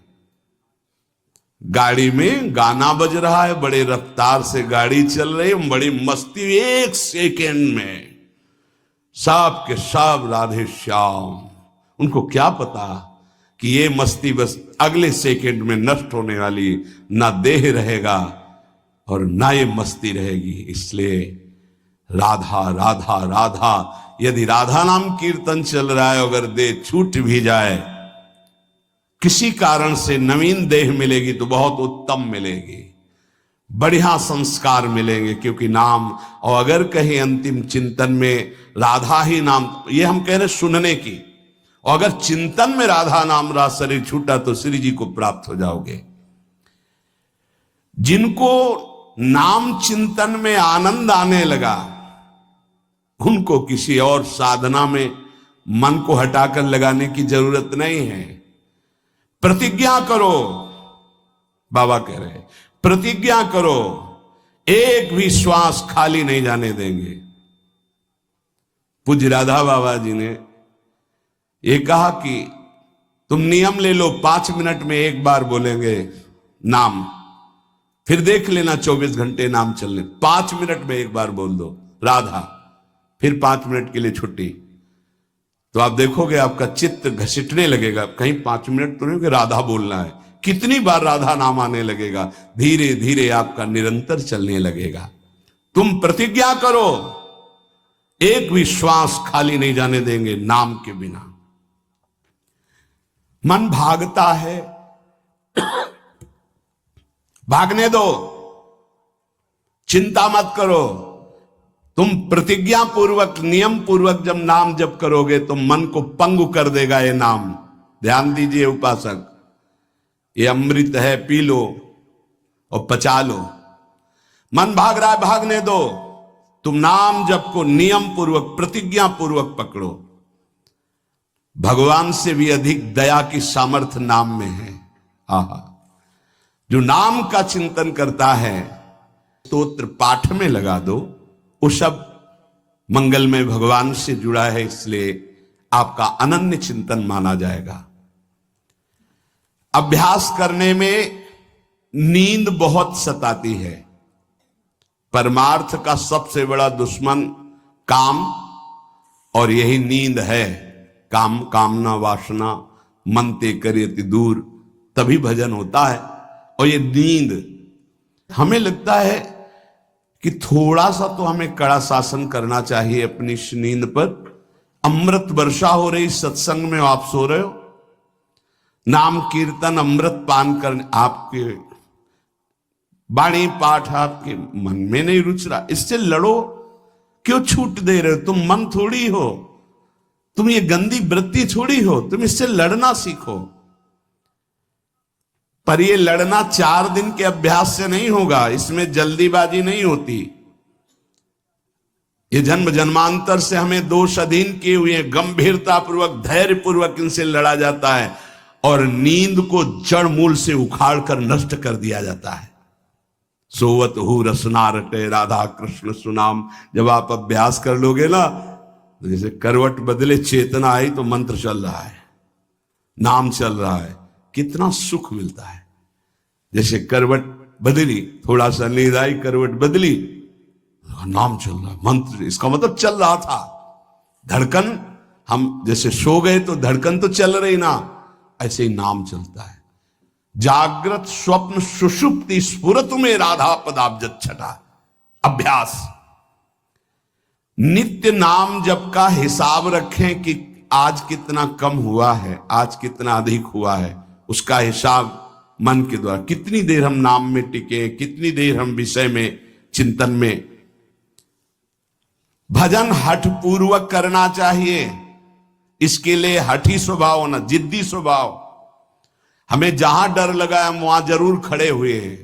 गाड़ी में गाना बज रहा है, बड़े रफ्तार से गाड़ी चल रही है, बड़ी मस्ती, 1 सेकेंड में सब के सब राधे श्याम। उनको क्या पता कि ये मस्ती बस अगले सेकंड में नष्ट होने वाली, ना देह रहेगा और ना ये मस्ती रहेगी। इसलिए राधा राधा राधा, यदि राधा नाम कीर्तन चल रहा है, अगर देह छूट भी जाए, किसी कारण से नवीन देह मिलेगी तो बहुत उत्तम मिलेगी, बढ़िया संस्कार मिलेंगे, क्योंकि नाम। और अगर कहीं अंतिम चिंतन में राधा ही नाम, ये हम कह रहे सुनने की, और अगर चिंतन में राधा नाम रहा, शरीर छूटा, तो श्री जी को प्राप्त हो जाओगे। जिनको नाम चिंतन में आनंद आने लगा, उनको किसी और साधना में मन को हटाकर लगाने की जरूरत नहीं है। प्रतिज्ञा करो, बाबा कह रहे हैं, प्रतिज्ञा करो, एक भी श्वास खाली नहीं जाने देंगे। पूज्य राधा बाबा जी ने ये कहा कि तुम नियम ले लो, 5 मिनट में एक बार बोलेंगे नाम, फिर देख लेना 24 घंटे नाम चलने। 5 मिनट में एक बार बोल दो राधा, फिर 5 मिनट के लिए छुट्टी। तो आप देखोगे आपका चित्त घसीटने लगेगा, कहीं 5 मिनट तो नहीं कि राधा बोलना है, कितनी बार राधा नाम आने लगेगा। धीरे धीरे आपका निरंतर चलने लगेगा। तुम प्रतिज्ञा करो, एक भी श्वास खाली नहीं जाने देंगे नाम के बिना। मन भागता है, भागने दो, चिंता मत करो। तुम प्रतिज्ञा पूर्वक, नियम पूर्वक जब नाम जप करोगे तो मन को पंगु कर देगा ये नाम। ध्यान दीजिए उपासक, ये अमृत है, पी लो और पचा लो। मन भाग रहा है, भागने दो। तुम नाम जप को नियम पूर्वक, प्रतिज्ञा पूर्वक पकड़ो। भगवान से भी अधिक दया की सामर्थ्य नाम में है। आहा, जो नाम का चिंतन करता है, स्तोत्र पाठ में लगा दो, वो सब मंगलमय भगवान से जुड़ा है, इसलिए आपका अनन्य चिंतन माना जाएगा। अभ्यास करने में नींद बहुत सताती है। परमार्थ का सबसे बड़ा दुश्मन काम, और यही नींद है। काम कामना वासना मन ते करियति दूर, तभी भजन होता है। और ये नींद, हमें लगता है कि थोड़ा सा तो हमें कड़ा शासन करना चाहिए अपनी इस नींद पर। अमृत वर्षा हो रही सत्संग में, आप सो रहे हो, नाम कीर्तन अमृत पान करने, आपके वाणी पाठ आपके मन में नहीं रुच रहा, इससे लड़ो। क्यों छूट दे रहे हो? तुम मन थोड़ी हो, तुम ये गंदी वृत्ति थोड़ी हो, तुम इससे लड़ना सीखो। पर ये लड़ना 4 दिन के अभ्यास से नहीं होगा, इसमें जल्दीबाजी नहीं होती। ये जन्म जन्मांतर से हमें दोष अधीन किए हुए गंभीरता पूर्वक धैर्य पूर्वक इनसे लड़ा जाता है, और नींद को जड़ मूल से उखाड़ कर नष्ट कर दिया जाता है। सोवत हु रसना रटे राधा कृष्ण सुनाम, जब आप अभ्यास कर लोगे ना, तो जैसे करवट बदले चेतना आई तो मंत्र चल रहा है, नाम चल रहा है, कितना सुख मिलता है। जैसे करवट बदली, थोड़ा सा नींद आई, करवट बदली, नाम चल रहा है, मंत्र, इसका मतलब चल रहा था। धड़कन, हम जैसे सो गए तो धड़कन तो चल रही ना, ऐसे ही नाम चलता है। जागृत स्वप्न सुषुप्ति स्फुरतु में राधा पदाब्जत छटा। अभ्यास, नित्य नाम जप का हिसाब रखें कि आज कितना कम हुआ है, आज कितना अधिक हुआ है, उसका हिसाब मन के द्वारा। कितनी देर हम नाम में टिके, कितनी देर हम विषय में चिंतन में। भजन हठ पूर्वक करना चाहिए, इसके लिए हठी स्वभाव होना, जिद्दी स्वभाव। हमें जहां डर लगा हम वहां जरूर खड़े हुए हैं।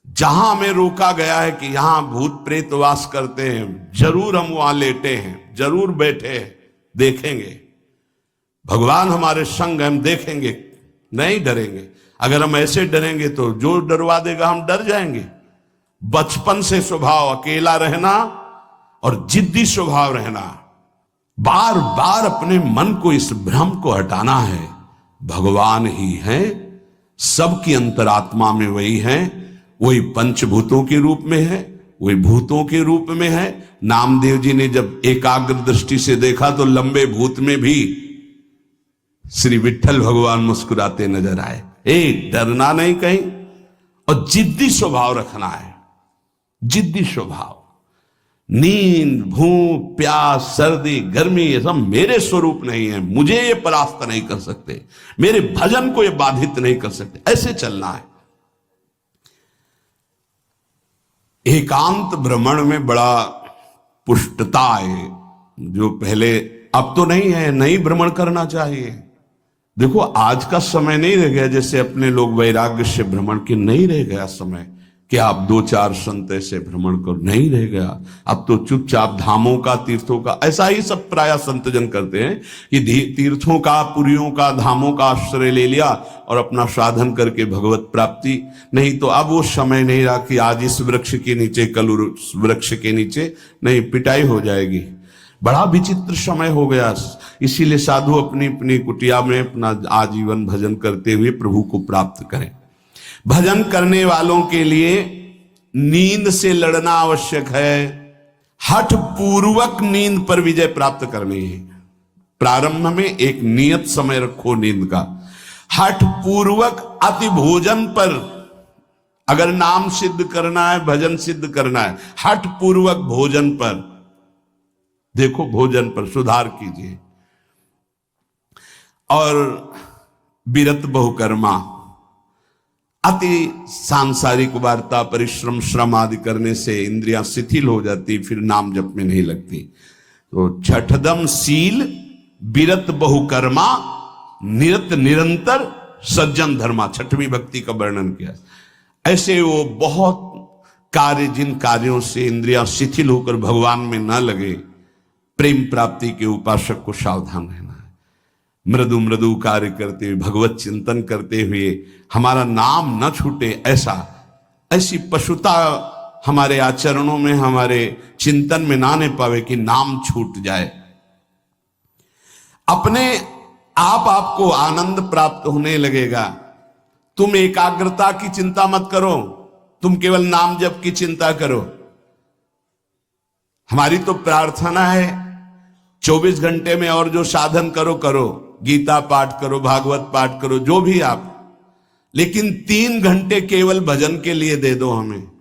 जहां हमें रोका गया है कि यहां भूत प्रेत वास करते हैं, जरूर हम वहां लेटे हैं, जरूर बैठे हैं, देखेंगे। भगवान हमारे संग, हम देखेंगे, नहीं डरेंगे। अगर हम ऐसे डरेंगे तो जो डरवा देगा हम डर जाएंगे। बचपन से स्वभाव अकेला रहना और जिद्दी स्वभाव रहना, बार बार अपने मन को, इस भ्रम को हटाना है। भगवान ही है, सबकी अंतरात्मा में वही है, वही पंचभूतों के रूप में है, वही भूतों के रूप में है। नामदेव जी ने जब एकाग्र दृष्टि से देखा तो लंबे भूत में भी श्री विठ्ठल भगवान मुस्कुराते नजर आए। डरना नहीं कहीं, और जिद्दी स्वभाव रखना है, जिद्दी स्वभाव। नींद, भूख, प्यास, सर्दी, गर्मी, ये सब मेरे स्वरूप नहीं है, मुझे ये परास्त नहीं कर सकते, मेरे भजन को ये बाधित नहीं कर सकते, ऐसे चलना है। एकांत भ्रमण में बड़ा पुष्टता है, जो पहले, अब तो नहीं है, नहीं भ्रमण करना चाहिए। देखो आज का समय नहीं रह गया जैसे अपने लोग वैराग्य से भ्रमण के, नहीं रह गया समय कि आप 2-4 संत ऐसे भ्रमण करो, नहीं रह गया। अब तो चुपचाप धामों का, तीर्थों का, ऐसा ही सब प्राय संतजन करते हैं कि तीर्थों का, पुरियों का, धामों का आश्रय ले लिया और अपना साधन करके भगवत प्राप्ति। नहीं तो अब वो समय नहीं रहा कि आज इस वृक्ष के नीचे, कल उस वृक्ष के नीचे, नहीं, पिटाई हो जाएगी। बड़ा विचित्र समय हो गया। इसीलिए साधु अपनी अपनी कुटिया में अपना आजीवन भजन करते हुए प्रभु को प्राप्त करें। भजन करने वालों के लिए नींद से लड़ना आवश्यक है। हठ पूर्वक नींद पर विजय प्राप्त करनी है। प्रारंभ में एक नियत समय रखो नींद का। हठ पूर्वक अति भोजन पर, अगर नाम सिद्ध करना है, भजन सिद्ध करना है, हठ पूर्वक भोजन पर, देखो भोजन पर सुधार कीजिए। और विरत बहुकर्मा, अति सांसारिक वार्ता, परिश्रम, श्रम आदि करने से इंद्रियां शिथिल हो जाती, फिर नाम जप में नहीं लगती। तो छठदम शील, विरत बहुकर्मा, निरत निरंतर, सज्जन धर्मा, छठवीं भक्ति का वर्णन किया। ऐसे वो बहुत कार्य, जिन कार्यों से इंद्रियां शिथिल होकर भगवान में न लगे, प्रेम प्राप्ति के उपासक को सावधान रहना है। मृदु मृदु कार्य करते हुए, भगवत चिंतन करते हुए हमारा नाम न छूटे, ऐसी पशुता हमारे आचरणों में, हमारे चिंतन में ना आने पावे कि नाम छूट जाए। अपने आप आपको आनंद प्राप्त होने लगेगा। तुम एकाग्रता की चिंता मत करो, तुम केवल नाम जप की चिंता करो। हमारी तो प्रार्थना है 24 घंटे में और जो साधन करो करो, गीता पाठ करो, भागवत पाठ करो, जो भी आप, लेकिन 3 घंटे केवल भजन के लिए दे दो हमें।